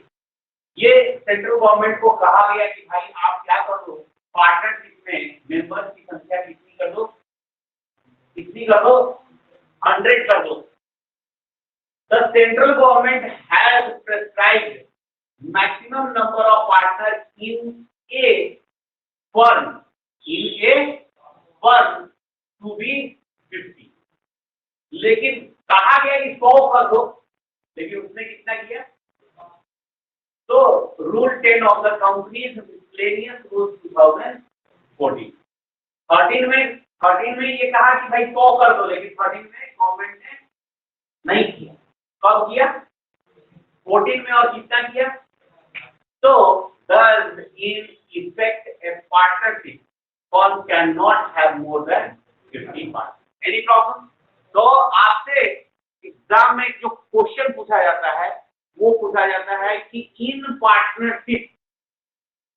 ये सेंट्रल गवर्नमेंट को कहा गया कि भाई आप क्या कर दो, पार्टनरशिप में मेंबर्स की संख्या कितनी कर दो, 100 कर दो। The central government has prescribed maximum number of partners in a firm to be 50। लेकिन कहा गया कि 100 कर दो, लेकिन उसने कितना किया? तो rule 10 of the companies miscellaneous rule 2014 13 में ये कहा कि भाई 100 कर दो, लेकिन 13 में गवर्नमेंट ने नहीं किया। कब किया? 14 में। और कितना किया? तो thus in effect a partnership firm cannot have more than 50 partners। Any problem? तो आपसे एग्जाम में जो क्वेश्चन पूछा जाता है वो पूछा जाता है कि in partnership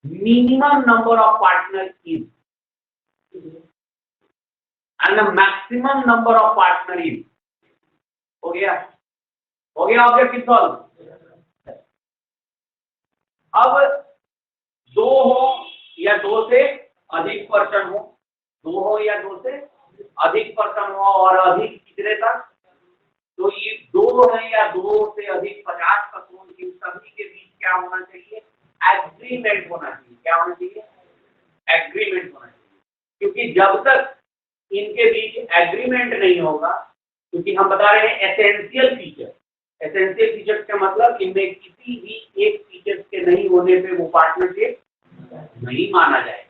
minimum number of partner is and the maximum number of partner is. हो गया ऑब्जेक्टिव सॉल्व। अब 2 हो या 2 से अधिक पर्सन हो, 2 हो या 2 से अधिक पर्सन हो और अधिक कितने तक? तो ये 2 है या 2 से अधिक 50 पर्सन, इन सभी के बीच क्या होना चाहिए? एग्रीमेंट होना चाहिए। क्या होना चाहिए? एग्रीमेंट होना चाहिए। क्योंकि जब तक इनके बीच एग्रीमेंट नहीं होगा, क्योंकि हम बता रहे हैं एसेंशियल फीचर का मतलब इनमें किसी भी एक फीचर के नहीं होने पे वो पार्टनरशिप नहीं माना जाएगा।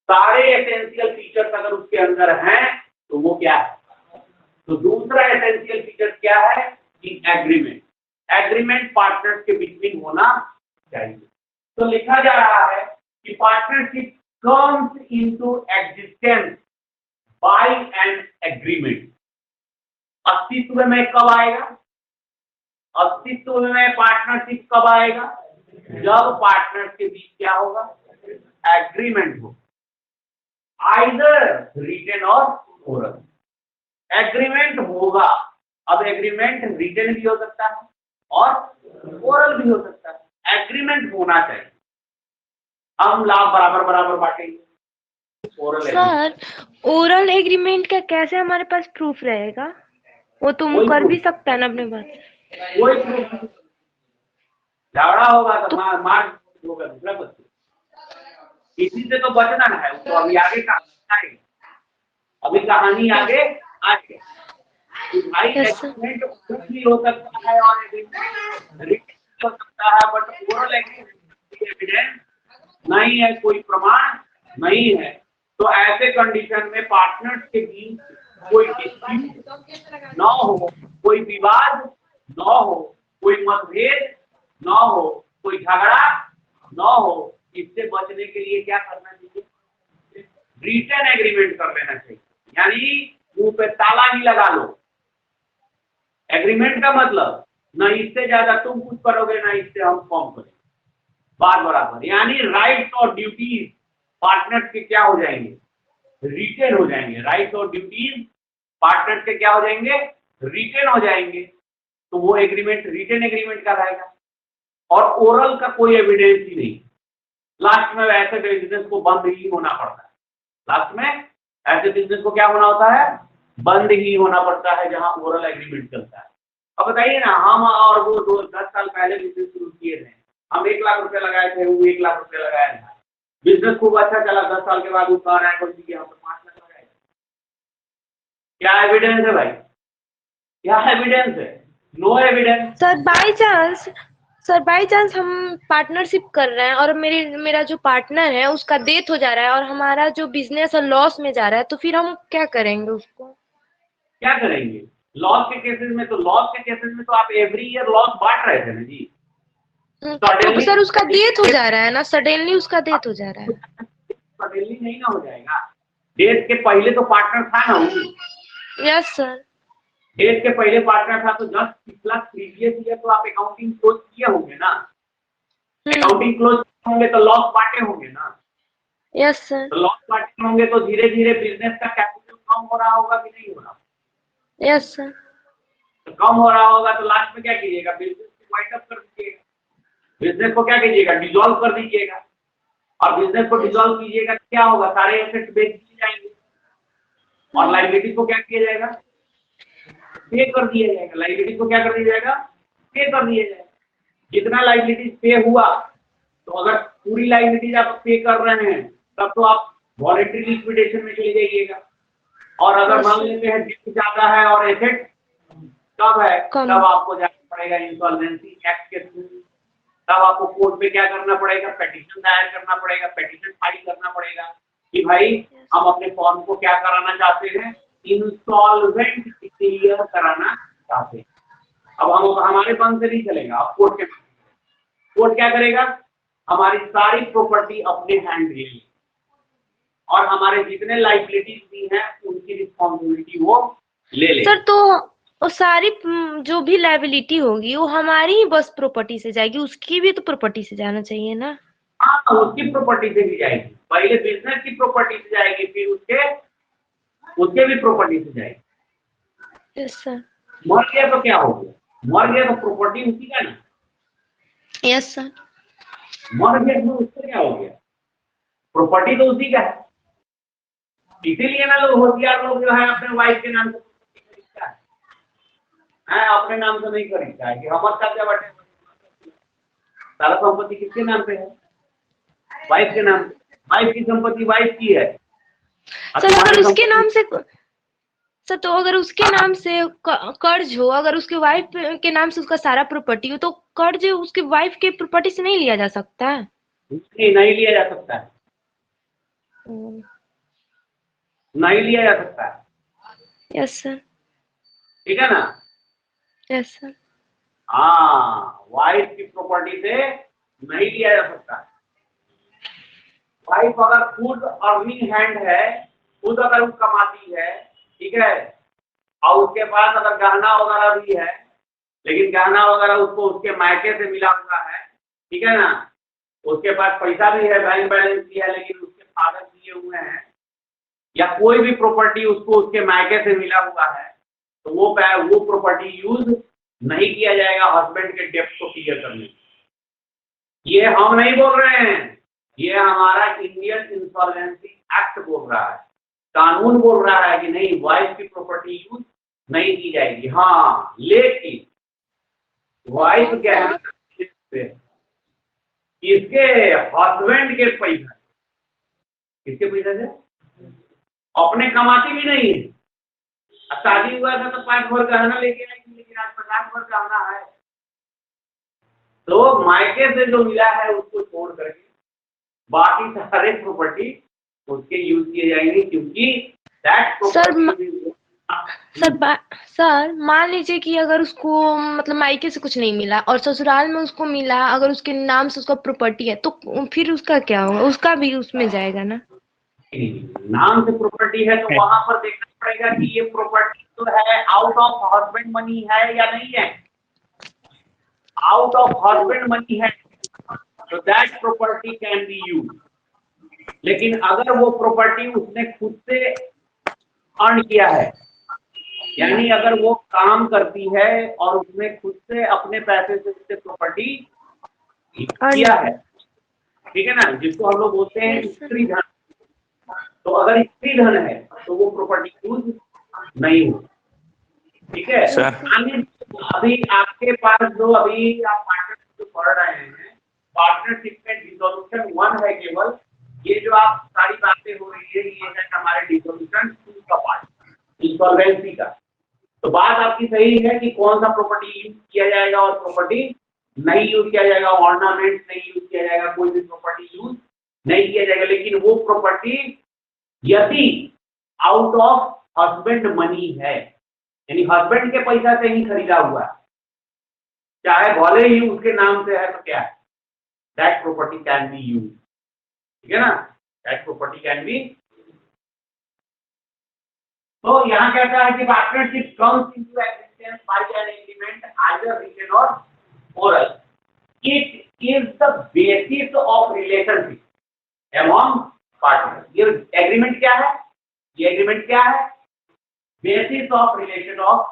सारे एसेंशियल फीचर्स अगर उसके अंदर हैं तो वो क्या है? तो दूसरा एसेंशियल फीचर क्या है कि एग्रीमेंट पार्टनर्स के बिटवीन होना चाहिए। तो लिखा जा रहा है कि partnership comes into existence by an agreement. अस्तित्व में कब आएगा? अस्तित्व में पार्टनरशिप कब आएगा? जब पार्टनर्स के बीच क्या होगा? एग्रीमेंट हो, either written or oral. Agreement होगा। अब एग्रीमेंट रिटन भी हो सकता है और ओरल भी हो सकता है। एग्रीमेंट होना चाहिए। हम लाभ बराबर बराबर बांटेंगे। सर ओरल एग्रीमेंट का कैसे हमारे पास प्रूफ रहेगा? वो तुम कर भी सकता है ना अपने पास। कोई प्रूफ नहीं। झगड़ा होगा तो मार होगा दूसरा बच्चे। इसी से तो बचना है। तो अभी आगे कहानी आगे आगे भाई एग्रीमेंट भी हो सकता है और एग्रीमेंट हो सकता है, बट ओरल एविडेंस नहीं है, कोई प्रमाण नहीं है। तो ऐसे कंडीशन में पार्टनर्स के बीच कोई डिस्प्यूट ना हो, कोई विवाद ना हो, कोई मतभेद ना हो, कोई झगड़ा ना हो, इससे बचने के लिए क्या करना चाहिए? रिटन एग्रीमेंट कर लेना चाहिए। यानी मुंह पे ताला ही लगा लो। एग्रीमेंट का मतलब न इससे ज्यादा तुम कुछ करोगे ना इससे हम कम करेंगे, बात बराबर। यानी राइट्स और ड्यूटीज पार्टनर्स के क्या हो जाएंगे? रिटेन हो जाएंगे। राइट्स और ड्यूटीज पार्टनर्स के क्या हो जाएंगे? रिटेन हो जाएंगे। तो वो एग्रीमेंट रिटेन एग्रीमेंट का रहेगा और ओरल का कोई एविडेंस ही नहीं। लास्ट में ऐसे बिजनेस को बंद ही होना पड़ता है। लास्ट में ऐसे बिजनेस को क्या होना होता है? बंद ही होना पड़ता है जहां ओरल एग्रीमेंट चलता है। अब बताइए ना, हम और वो 10 साल पहले बिजनेस शुरू किए थे, हम 1 लाख रुपए लगाए थे, वो 1 लाख रुपए लगाए थे, बिजनेस खूब अच्छा चला। 10 साल के बाद वो कह रहा है कोई चीज हम तो 5 लाख लगाए। क्या एविडेंस है भाई? क्या एविडेंस है? No evidence. Sir by chance हम पार्टनरशिप कर रहे हैं और मेरा जो पार्टनर है उसका डेथ हो जा रहा है और हमारा जो बिजनेस है लॉस में जा रहा है, तो फिर हम क्या करेंगे? उसको क्या करेंगे? लॉस के केसेस में तो आप एवरी ईयर लॉस बांट रहे थे ना जी। तो सर उसका डेथ हो जा रहा है ना, सडनली उसका डेथ हो जा रहा है। सडनली नहीं ना हो जाएगा, डेथ के पहले तो पार्टनर था ना वो। Yes sir. डेथ के पहले पार्टनर था तो जस्ट पिछला प्रीवियस ईयर तो आप अकाउंटिंग क्लोज किए होंगे ना, अकाउंटिंग क्लोज होंगे तो लॉस बांटे होंगे ना। Yes sir. तो लॉस बांटे होंगे तो धीरे धीरे बिजनेस का कैपिटल कम हो रहा होगा कि नहीं हो रहा? Yes sir. तो कम हो रहा होगा तो लास्ट में क्या कीजिएगा, बिजनेस को वाइंड अप कर दीजिएगा, बिजनेस को क्या कीजिएगा, डिसॉल्व कर दीजिएगा। और बिजनेस को डिसॉल्व कीजिएगा तो क्या होगा, सारे एसेट्स बेच दिए जाएंगे और लायबिलिटी को क्या किया जाएगा, पे कर दिया जाएगा। लायबिलिटी को क्या कर दिया जाएगा, पे कर दिया जाएगा। जितना लायबिलिटी पे हुआ, तो अगर पूरी लायबिलिटी आप पे कर रहे हैं तब तो आप वॉलेंटरी लिक्विडेशन में चले जाइएगा। और अगर मान लेते हैं डेट ज्यादा है और एसेट कब है, तब आपको जाना पड़ेगा इंसॉल्वेंसी एक्ट के थ्रू। तब आपको कोर्ट में क्या करना पड़ेगा, पेटिशन दायर करना पड़ेगा, पेटिशन फाइल करना पड़ेगा कि भाई हम अपने फॉर्म को क्या कराना चाहते हैं, इंसॉल्वेंट डिक्लेयर कराना चाहते हैं। अब हम हमारे फंड से नहीं चलेगा, अब कोर्ट के, कोर्ट क्या करेगा, हमारी सारी प्रॉपर्टी अपने हैंड ले लेगी और हमारे जितने लायबिलिटीज भी हैं उनकी रिस्पॉन्सिबिलिटी वो ले लेगा। सर तो वो सारी जो भी लायबिलिटी होगी वो हमारी ही बस प्रॉपर्टी से जाएगी, उसकी भी तो प्रॉपर्टी से जाना चाहिए ना। हाँ, उसकी प्रॉपर्टी से भी जाएगी, पहले बिजनेस की प्रॉपर्टी से जाएगी, फिर उसके भी प्रॉपर्टी से जाएगी। Yes sir. मर गया तो क्या हो गया, मर गया तो प्रॉपर्टी उसी का ना। Yes sir. मर गया तो उससे क्या हो गया, प्रॉपर्टी तो उसी का है। इसीलिए ना लोग होशियार लोग जो है अपने वाइफ के नाम से खरीदता है, अपने नाम से नहीं खरीदता है कि हमारे साथ क्या बैठे, सारा संपत्ति किसके नाम पे है, वाइफ के नाम पे। वाइफ की संपत्ति वाइफ की है। सर अगर उसके नाम से, सर तो अगर उसके नाम से कर्ज हो, अगर उसके वाइफ के नाम से उसका सारा प्रॉपर्टी हो, तो कर्ज उसके वाइफ के प्रॉपर्टी से नहीं लिया जा सकता है? नहीं लिया जा सकता है, नहीं लिया जा सकता है। Yes sir. ठीक है ना। Yes sir. हाँ, वाइफ की प्रॉपर्टी से नहीं लिया जा सकता। वाइफ अगर खुद अर्निंग हैंड है, खुद अगर वो कमाती है, ठीक है, और उसके पास अगर गहना वगैरह भी है, लेकिन गहना वगैरह उसको उसके मायके से मिला हुआ है, ठीक है ना, उसके पास पैसा भी है, बैंक बैलेंस भी है, लेकिन उसके फादर दिए हुए हैं, या कोई भी प्रॉपर्टी उसको उसके मायके से मिला हुआ है, तो वो प्रॉपर्टी यूज नहीं किया जाएगा हस्बैंड के डेब्ट को क्लियर करने। ये हम नहीं बोल रहे हैं, ये हमारा इंडियन इंसॉल्वेंसी एक्ट बोल रहा है, कानून बोल रहा है कि नहीं, वाइफ की प्रॉपर्टी यूज नहीं की जाएगी। हाँ, लेकिन वाइफ क्या है, इसके हस्बैंड के पैसा, किसके पैसा से, अपने कमाती भी नहीं है। शादी हुआ था तो 5 भर गहना लेके आई, लेकिन आज 50 भर गहना है, तो मायके से जो मिला है उसको छोड़ करके बाकी सारे प्रॉपर्टी उसके यूज किए जाएंगे, क्योंकि दैट प्रॉपर्टी। सर मान लीजिए कि अगर उसको मतलब मायके से कुछ नहीं मिला और ससुराल में उसको मिला, अगर उसके नाम से उसका प्रॉपर्टी है, तो फिर उसका क्या होगा, उसका भी उसमें जाएगा ना? नाम से प्रॉपर्टी है तो वहां पर देखना पड़ेगा कि ये प्रॉपर्टी तो है आउट ऑफ हस्बैंड मनी है या नहीं है। आउट ऑफ हस्बैंड मनी है तो that property can be use. लेकिन अगर वो प्रॉपर्टी उसने खुद से अर्न किया है, यानी अगर वो काम करती है और उसने खुद से अपने पैसे से उससे प्रॉपर्टी किया है, ठीक है ना, जिसको हम लोग बोलते हैं स्त्री धन, तो अगर स्त्री धन है तो वो प्रॉपर्टी यूज नहीं हो। ठीक है। अभी आपके पास जो अभी आप पार्टनरशिप जो पढ़ रहे हैं, पार्टनरशिप में डिसोल्यूशन 1 है केवल, ये जो आप सारी बातें हो रही है ये है हमारे डिसोल्यूशन 2 का पार्ट, इंसॉल्वेंसी का। तो बात आपकी सही है कि कौन सा प्रॉपर्टी यूज किया जाएगा और प्रॉपर्टी नहीं यूज किया जाएगा, ऑर्नामेंट नहीं यूज किया जाएगा, कोई भी प्रॉपर्टी यूज नहीं किया जाएगा। लेकिन वो प्रॉपर्टी यदि आउट ऑफ हस्बैंड मनी है, यानी हस्बैंड के पैसा से ही खरीदा हुआ है, चाहे भले ही उसके नाम से है तो क्या है, that property can be use, ठीक है ना, दैट प्रॉपर्टी कैन बी। तो यहाँ कहता है कि partnership comes into existence by an agreement either written or oral. It is the basis of relationship among partner. ये एग्रीमेंट क्या है, ये एग्रीमेंट क्या है, basis of relation of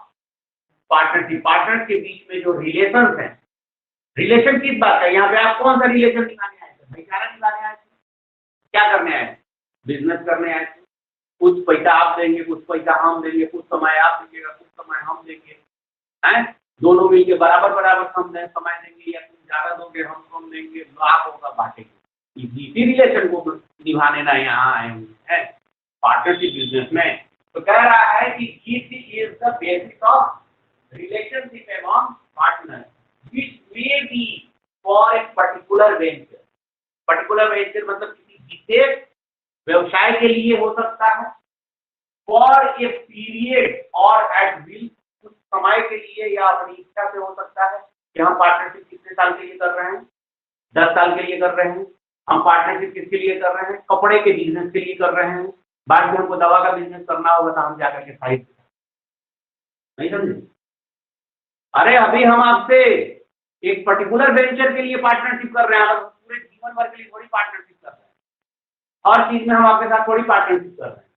partnership. Partner के बीच में जो रिलेशन है, रिलेशन किस बात का, यहाँ पे आप कौन सा रिलेशन निकालने आए थे, भाईचारा निकालने आए थे, क्या करने आए थे, बिजनेस करने आए थे। कुछ पैसा आप देंगे, कुछ पैसा हम देंगे, कुछ समय आप दीजिएगा, कुछ समय हम देंगे, हैं, दोनों मिलके बराबर बराबर समय देंगे, या तुम ज्यादा दोगे हम कम देंगे, लाभ होगा बांटेंगे। इसी रिलेशन को निभाने ना यहाँ आए हुए हैं पार्टनरशिप बिजनेस में। तो कह रहा है कि this is the basis of relationship among partner which may be for a particular venture. Particular venture मतलब किसी विशेष व्यवसाय के लिए हो सकता है, फॉर ए पीरियड और एट विल, कुछ समय के लिए या अपनी इच्छा से हो सकता है कि हम पार्टनरशिप कितने साल के लिए कर रहे हैं, 10 साल के लिए कर रहे हैं। हम पार्टनरशिप किसके लिए कर रहे हैं, कपड़े के बिजनेस के लिए कर रहे हैं। बाद में हमको दवा का बिजनेस करना होगा तो हम जाकर के साइड, नहीं समझे। अरे अभी हम आपसे एक पर्टिकुलर वेंचर के लिए पार्टनरशिप कर रहे हैं, पूरे जीवन भर के लिए थोड़ी पार्टनरशिप कर रहे हैं। हर चीज में हम आपके साथ थोड़ी पार्टनरशिप कर रहे हैं।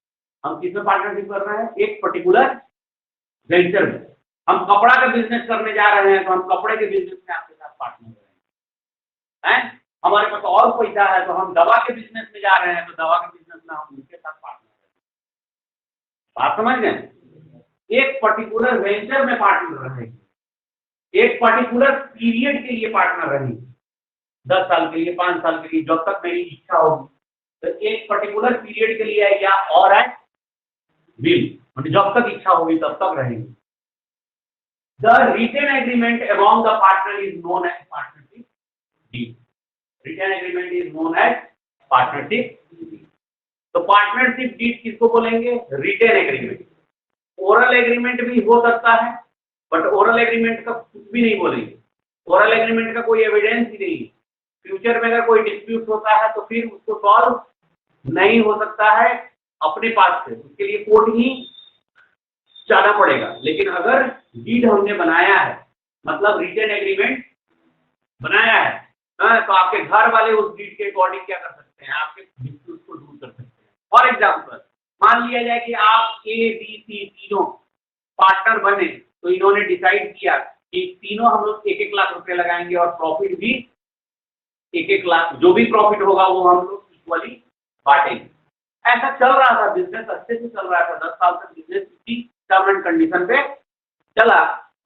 हम किस में पार्टनरशिप कर रहे हैं, एक पर्टिकुलर वेंचर में। हम कपड़ा का बिजनेस करने जा रहे हैं तो हम कपड़े के बिजनेस में आपके साथ पार्टनर हैं। हमारे पास और पैसा है तो हम दवा के बिजनेस में जा रहे हैं तो दवा के बिजनेस में हम उनके साथ पार्टनर हैं। बात समझ गए। एक पर्टिकुलर वेंचर में पार्टनर रहेंगे, एक पर्टिकुलर पीरियड के लिए पार्टनर रहेंगे, 10 साल के लिए, 5 साल के लिए, जब तक मेरी इच्छा होगी। तो एक पर्टिकुलर पीरियड के लिए है, या और है विल, जब तक इच्छा होगी तब तक रहेंगे। The written agreement among the partner is known as partnership deed. Written agreement is known as partnership deed. तो पार्टनरशिप डीड किसको बोलेंगे, रिटन एग्रीमेंट। ओरल एग्रीमेंट भी हो सकता है, बट ओरल एग्रीमेंट का कुछ भी नहीं बोलेंगे। ओरल एग्रीमेंट का कोई एविडेंस ही नहीं है। फ्यूचर में अगर कोई डिस्प्यूट होता है तो फिर उसको सॉल्व नहीं हो सकता है अपने पास से, उसके लिए कोर्ट ही जाना पड़ेगा। लेकिन अगर डीड हमने बनाया है, मतलब रिटन एग्रीमेंट बनाया है, तो आपके घर वाले उस डीड के अकॉर्डिंग क्या कर सकते हैं, आपके डिस्प्यूट को दूर कर सकते हैं। फॉर एग्जाम्पल मान लिया जाए कि आप ए बी सी तीनों पार्टनर बने, तो इन्होंने डिसाइड किया कि तीनों हम लोग 1-1 लाख रुपए लगाएंगे और प्रॉफिट भी 1-1 लाख, जो भी प्रॉफिट होगा वो हम लोग इक्वली बांटेंगे। ऐसा चल रहा था, बिजनेस अच्छे से चल रहा था, 10 साल तक बिजनेस इसी टर्म एंड कंडीशन पे चला।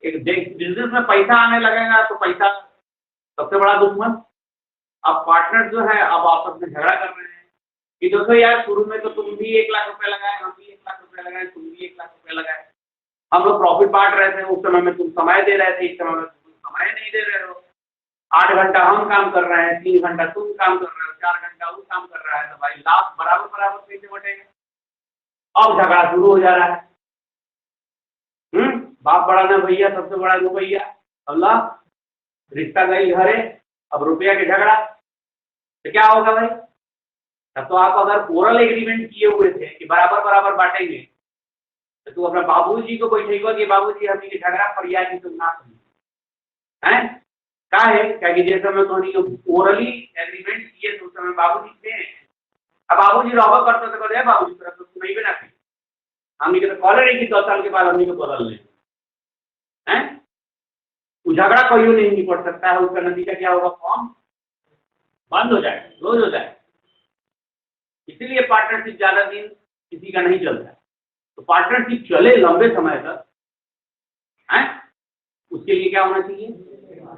एक बिजनेस में पैसा आने लगेगा तो पैसा सबसे बड़ा दुश्मन। अब पार्टनर जो है अब आपस में झगड़ा कर रहे हैं कि देखो यार, शुरू में तो तुम भी 1 लाख रुपए लगाए, हम भी 1 लाख रुपए लगाए, तुम भी 1 लाख रुपए लगाए, हम लोग प्रॉफिट बांट रहे थे, उस समय में तुम समय दे रहे थे, इस समय में तुम समय नहीं दे रहे हो। 8 घंटा हम काम कर रहे हैं, 3 घंटा तुम काम कर रहे हो, 4 घंटा वो काम कर रहा है, तो भाई लाभ बराबर बराबर कैसे बटेगा। अब झगड़ा शुरू हो जा रहा है। बाप बड़ा ना भैया, सबसे बड़ा जो भैया, अल्लाह, रिश्ता गई घरे, अब रुपया के झगड़ा, तो क्या होगा भाई। तब तो आप अगर ओरल एग्रीमेंट किए हुए थे कि बराबर बराबर बांटेंगे, तो तू अपने बाबूजी को बैठेगा कि बाबूजी हम ये झगड़ा फरियाद की तुम ना सुनिए, हैं का है क्या कि जैसे मैं तो ओरली एग्रीमेंट किए तो उस समय बाबूजी थे। अब बाबूजी रहा करते तो करे बाबूजी तरफ तो नहीं बना थे, हमने तो कॉलर है कि 10 साल के बाद हमने को बदल लें, हैं वो झगड़ा कोई नहीं निपट सकता है। उसका नतीजा क्या होगा, फॉर्म बंद हो जाएगा, क्लोज हो जाएगा। इसीलिए पार्टनरशिप ज्यादा दिन किसी का नहीं चलता है। तो पार्टनरशिप चले लंबे समय तक, हैं, उसके लिए क्या होना चाहिए,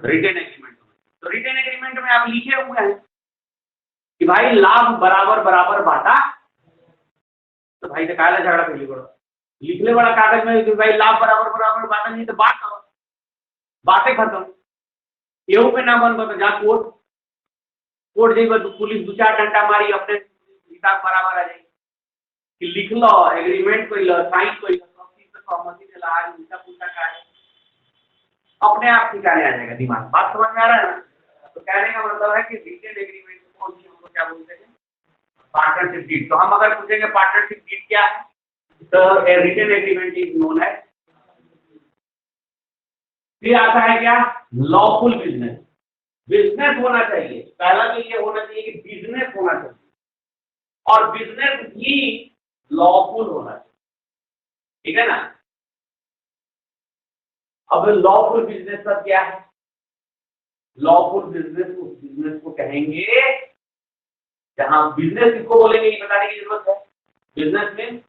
रिटन एग्रीमेंट। तो रिटन एग्रीमेंट में आप लिखे हुए हैं कि भाई लाभ बराबर बराबर बांटा, तो भाई से काला झगड़ा कर ली, लिखले बड़ा कागज में कि भाई लाभ बराबर बराबर बांटा, नहीं तो बातें खत्म। एहू पे ना बन तो जा कोर्ट जाइए तो पुलिस 2-4 घंटा मारी, अपने हिसाब बराबर आ जाएगी कि लिख लो एग्रीमेंट कोई लो, साइन कोई लो, सब चीज तो सहमति दिला, आज उल्टा पुल्टा का है। अपने आप ठिकाने आ जाएगा दिमाग। बात समझ में आ रहा है ना? तो कहने का मतलब है कि रिटेन एग्रीमेंट को हम लोग क्या बोलते हैं, पार्टनरशिप डीड। तो हम अगर पूछेंगे पार्टनरशिप डीड क्या है, तो written agreement is known as. फिर आता है क्या, लॉफुल बिजनेस। बिजनेस होना चाहिए, पहला तो ये होना चाहिए कि बिजनेस होना चाहिए, और बिजनेस भी लॉफुल होना चाहिए, ठीक है ना। अब लॉफुल बिजनेस का क्या है, लॉफुल बिजनेस उस बिजनेस को कहेंगे जहां, बिजनेस किसको बोलेंगे ये बताने की जरूरत है। बिजनेस में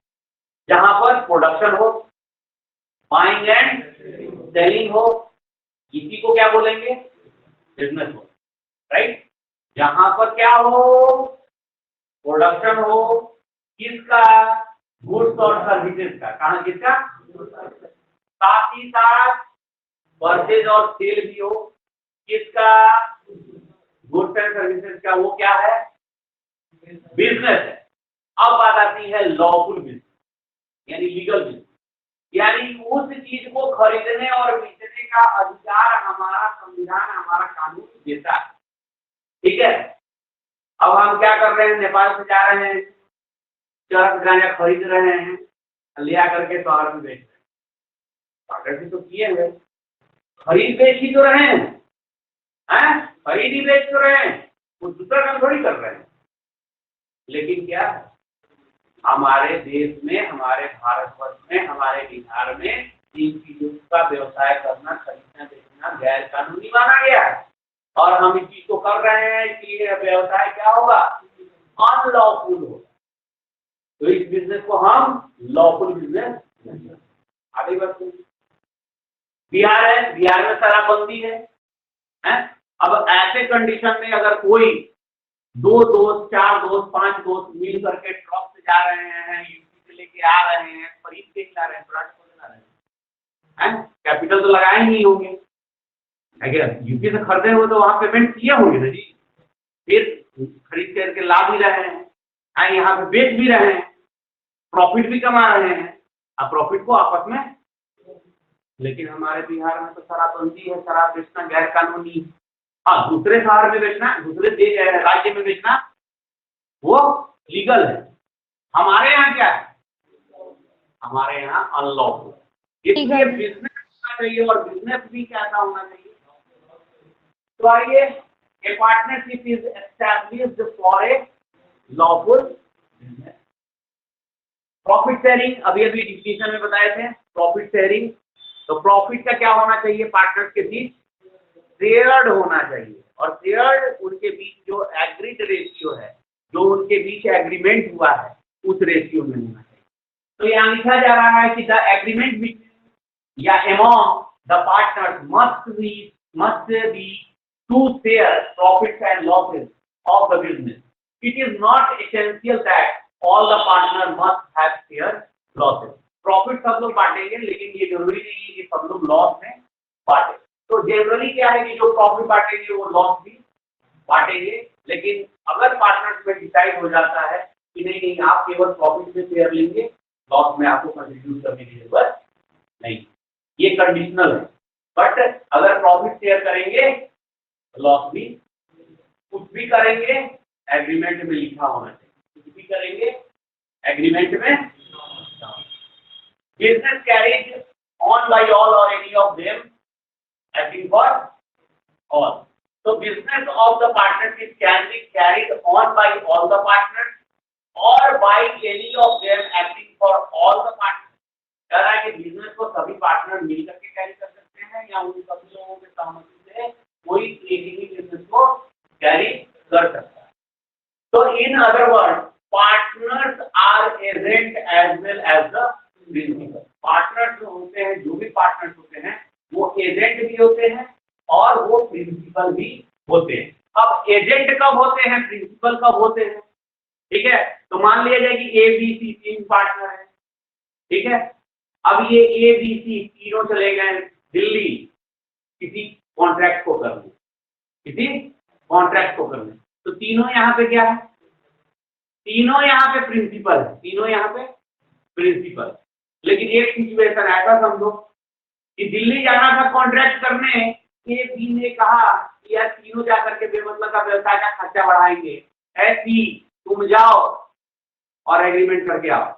जहां पर प्रोडक्शन हो, बाइंग एंड सेलिंग हो, इसी को क्या बोलेंगे, बिजनेस हो, राइट। जहां पर क्या हो, प्रोडक्शन हो, किसका, गुड्स और सर्विसेज का, कहां किसका, साथ ही साथ परचेज और सेल भी हो, किसका, गुड्स एंड सर्विसेज का, वो क्या है, बिजनेस है। अब बात आती है लॉफुल बिजनेस, यानी लीगल बिजनेस, यानी उस चीज को खरीदने और बेचने का अधिकार हमारा संविधान, हमारा कानून देता है, ठीक है। अब हम क्या कर रहे हैं, नेपाल से जा रहे हैं, चरस गांजा खरीद रहे हैं, लिया करके शहर में बेच रहे हैं, पार्टनरशिप तो किए हुए, खरीद बेच ही तो रहे हैं, खरीद ही बेच तो रहे हैं, कुछ दूसरा काम थोड़ी कर रहे हैं। लेकिन क्या हमारे देश में, हमारे भारतवर्ष में, हमारे बिहार में इन चीजों का व्यवसाय करना, खरीदना बेचना गैर कानूनी माना गया है, और हम इस चीज को कर रहे हैं कि ये व्यवसाय क्या होगा, अनलॉफुल होगा। तो इस बिजनेस को हम लॉफुल बिजनेस आगे बढ़ते हैं। बिहार है, बिहार में शराबबंदी है, अब ऐसे कंडीशन में अगर कोई 2 दोस्त, 4 दोस्त, 5 दोस्त मिल करके ट्रक से जा रहे हैं, यूपी से लेके आ रहे हैं, खरीद के ला रहे हैं, प्लाट को ला रहे हैं, कैपिटल तो लगाए नहीं होंगे, यूपी से खरीदे हुए तो वहां पेमेंट किए होंगे ना जी, फिर खरीद करके ला भी रहे हैं, यहाँ पे बेच भी रहे हैं, प्रॉफिट भी कमा रहे हैं, अब प्रॉफिट को आपस में। लेकिन हमारे बिहार में तो शराबबंदी है, शराब बेचना गैर कानूनी। हाँ, दूसरे शहर में बेचना, दूसरे राज्य में बेचना वो लीगल है। हमारे यहाँ क्या है, हमारे यहाँ अनलॉफुल। इसलिए बिजनेस होना चाहिए, और बिजनेस भी कैसा होना चाहिए। तो आइए, ए partnership is established for a lawful business. Profit sharing अभी अभी डिफिनेशन में बताए थे, प्रॉफिट शेयरिंग। तो प्रॉफिट का क्या होना चाहिए, पार्टनर्स के बीच शेयर्ड होना चाहिए, और शेयर्ड उनके बीच जो एग्रीड रेशियो है, जो उनके बीच एग्रीमेंट हुआ है, उस रेशियो में होना चाहिए। तो यहाँ लिखा जा रहा है कि द एग्रीमेंट बिटवीन या among the partners must be to share profits and losses of the business. It is not essential that all the partner must have share losses. Profit सब लोग बांटेंगे, लेकिन ये जरूरी नहीं है कि सब लोग लॉस में बांटे। तो जनरली क्या है कि जो प्रॉफिट बांटेंगे वो लॉस भी बांटेंगे, लेकिन अगर पार्टनर्स में डिसाइड हो जाता है कि नहीं नहीं आप केवल प्रॉफिट में शेयर लेंगे, लॉस में आपको कंट्रीब्यूट करने की जरूरत नहीं, ये कंडीशनल है। बट अगर प्रॉफिट शेयर करेंगे लॉस भी, कुछ भी करेंगे एग्रीमेंट में लिखा होना चाहिए, कुछ भी करेंगे एग्रीमेंट में। Business carried on by all or any of them, acting for all. So business of the partnership can be carried on by all the partners or by any of them acting for all the partners. कह रहा है कि बिजनेस को सभी पार्टनर मिलकर के कैरी कर सकते हैं, या उन सभी लोगों के सहमति से कोई एक ही बिजनेस को कैरी कर सकता है। So in other words, partners are agent as well as the principal. Partners जो होते हैं, जो भी पार्टनर्स होते हैं, वो एजेंट भी होते हैं और वो प्रिंसिपल भी होते हैं। अब एजेंट कब होते हैं, प्रिंसिपल कब होते हैं, ठीक है। तो मान लिया जाए कि ए बी सी 3 पार्टनर है, ठीक है। अब ये ए बी सी तीनों चले गए दिल्ली किसी कॉन्ट्रैक्ट को करने, तो तीनों यहाँ पे क्या है, तीनों यहाँ पे प्रिंसिपल है, तीनों यहाँ पे प्रिंसिपल। लेकिन एक सिचुएशन ऐसा समझो कि दिल्ली जाना था कॉन्ट्रैक्ट करने, ए बी ने कहा कि यार तीनों जाकर के बेमतलब का व्यवसाय का खर्चा बढ़ाएंगे, सी तुम जाओ और एग्रीमेंट करके आओ।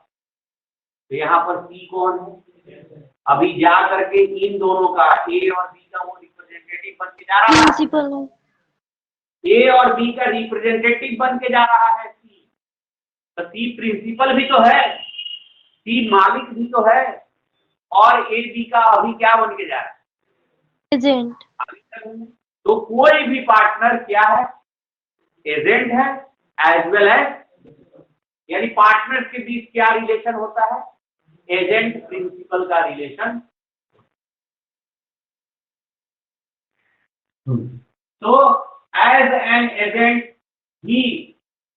तो यहाँ पर सी कौन है? अभी जा करके इन दोनों का, ए और बी का वो रिप्रेजेंटेटिव बन के जा रहा है, प्रिंसिपल ए और बी का रिप्रेजेंटेटिव बन के जा रहा है सी। तो सी प्रिंसिपल भी तो है, सी मालिक भी तो है, और ए बी का अभी क्या बन के जा रहा है? एजेंट। तो कोई भी पार्टनर क्या है? एजेंट है एज वेल एज, यानी पार्टनर्स के बीच क्या रिलेशन होता है? एजेंट प्रिंसिपल का रिलेशन। तो as an agent he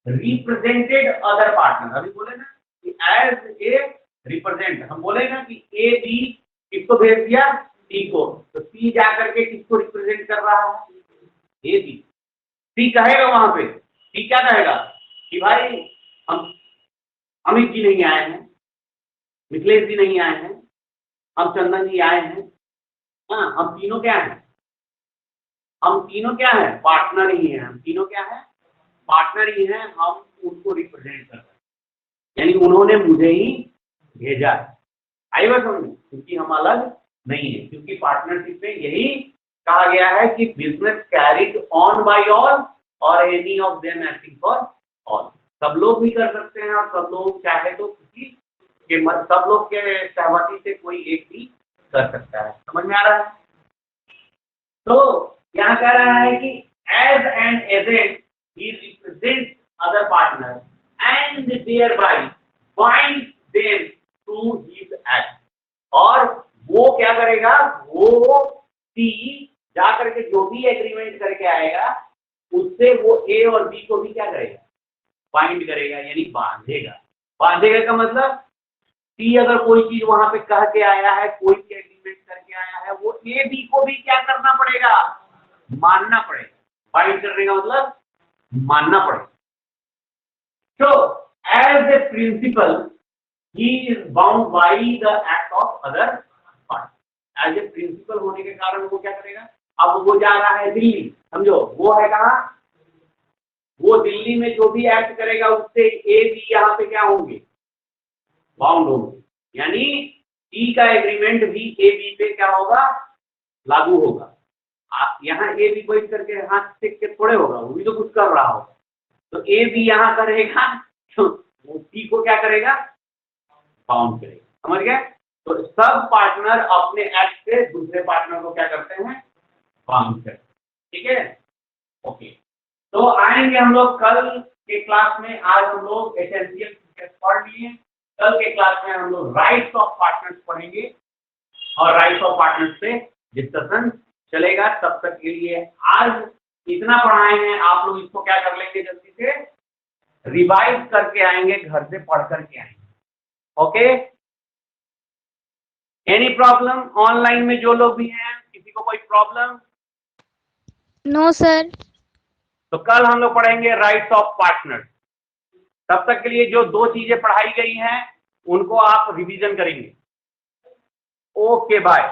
represented other partner. अभी बोले ना कि एज ए रिप्रेजेंट, हम बोले ना कि ए बी किसको भेज दिया? सी को। तो सी जाकर के किसको रिप्रेजेंट कर रहा है? A B. सी कहेगा वहां पे, सी क्या कहेगा कि भाई हम अमित जी नहीं आए हैं, मिथिलेश जी नहीं आए हैं, हम चंदन जी आए हैं, हाँ हम तीनों क्या हैं? हम तीनों क्या है? पार्टनर ही हैं। हम तीनों क्या है? पार्टनर ही हैं। हम उनको रिप्रेजेंट कर रहे हैं, यानी उन्होंने मुझे ही भेजा है। आई बात समझ? क्योंकि हम अलग नहीं है, क्योंकि पार्टनरशिप में यही कहा गया है कि business carried on by all or any of them acting for all. सब लोग भी कर सकते हैं, और सब लोग चाहे तो किसी के सब लोग के सहमति से कोई एक भी कर सकता है। समझ में आ रहा है? तो यहाँ कह रहा है कि as an agent he represents other partner and thereby bind them to his act. और वो क्या करेगा? वो सी जाकर के जो भी एग्रीमेंट करके आएगा उससे वो ए और बी को भी क्या करेगा? बाइंड करेगा, यानी बांधेगा। बांधेगा का मतलब सी अगर कोई चीज वहां पे कह के आया है, कोई भी एग्रीमेंट करके आया है, वो ए बी को भी क्या करना पड़ेगा? मानना पड़ेगा। बाइंड करने का मतलब मानना पड़ेगा। तो as a principal he is bound by the act of other party. As a principal होने के कारण वो क्या करेगा? अब वो जा रहा है दिल्ली, समझो वो है कहाँ? वो दिल्ली में जो भी एक्ट करेगा उससे ए बी यहाँ पे क्या होंगे? बाउंड होंगे। यानी सी का एग्रीमेंट भी ए बी पे क्या होगा? लागू होगा। यहाँ ए बी कोई करके हाथ से के थोड़े होगा, वो भी तो कुछ कर रहा होगा। तो ए बी यहाँ करेगा तो वो सी को क्या करेगा? बाउंड करेगा। समझ गए? तो सब पार्टनर अपने एक्ट से दूसरे पार्टनर को क्या करते हैं? बाउंड करते हैं। ठीक है, ओके। तो आएंगे हम लोग कल के क्लास में। आज हम लोग एसेंशियल पढ़ लिए। कल के क्लास में हम लोग राइट्स ऑफ पार्टनर्स पढ़ेंगे, और राइट्स ऑफ पार्टनर्स पे डिस्कशन चलेगा। तब तक के लिए आज इतना पढ़ाए हैं, आप लोग इसको क्या कर लेंगे? जल्दी से रिवाइज करके आएंगे, घर से पढ़ करके आएंगे। Okay, any problem? ऑनलाइन में जो लोग भी हैं, किसी को कोई प्रॉब्लम? No sir. तो कल हम लोग पढ़ेंगे राइट्स ऑफ पार्टनर्स। तब तक के लिए जो दो चीजें पढ़ाई गई हैं उनको आप रिवीजन करेंगे। Okay, bye.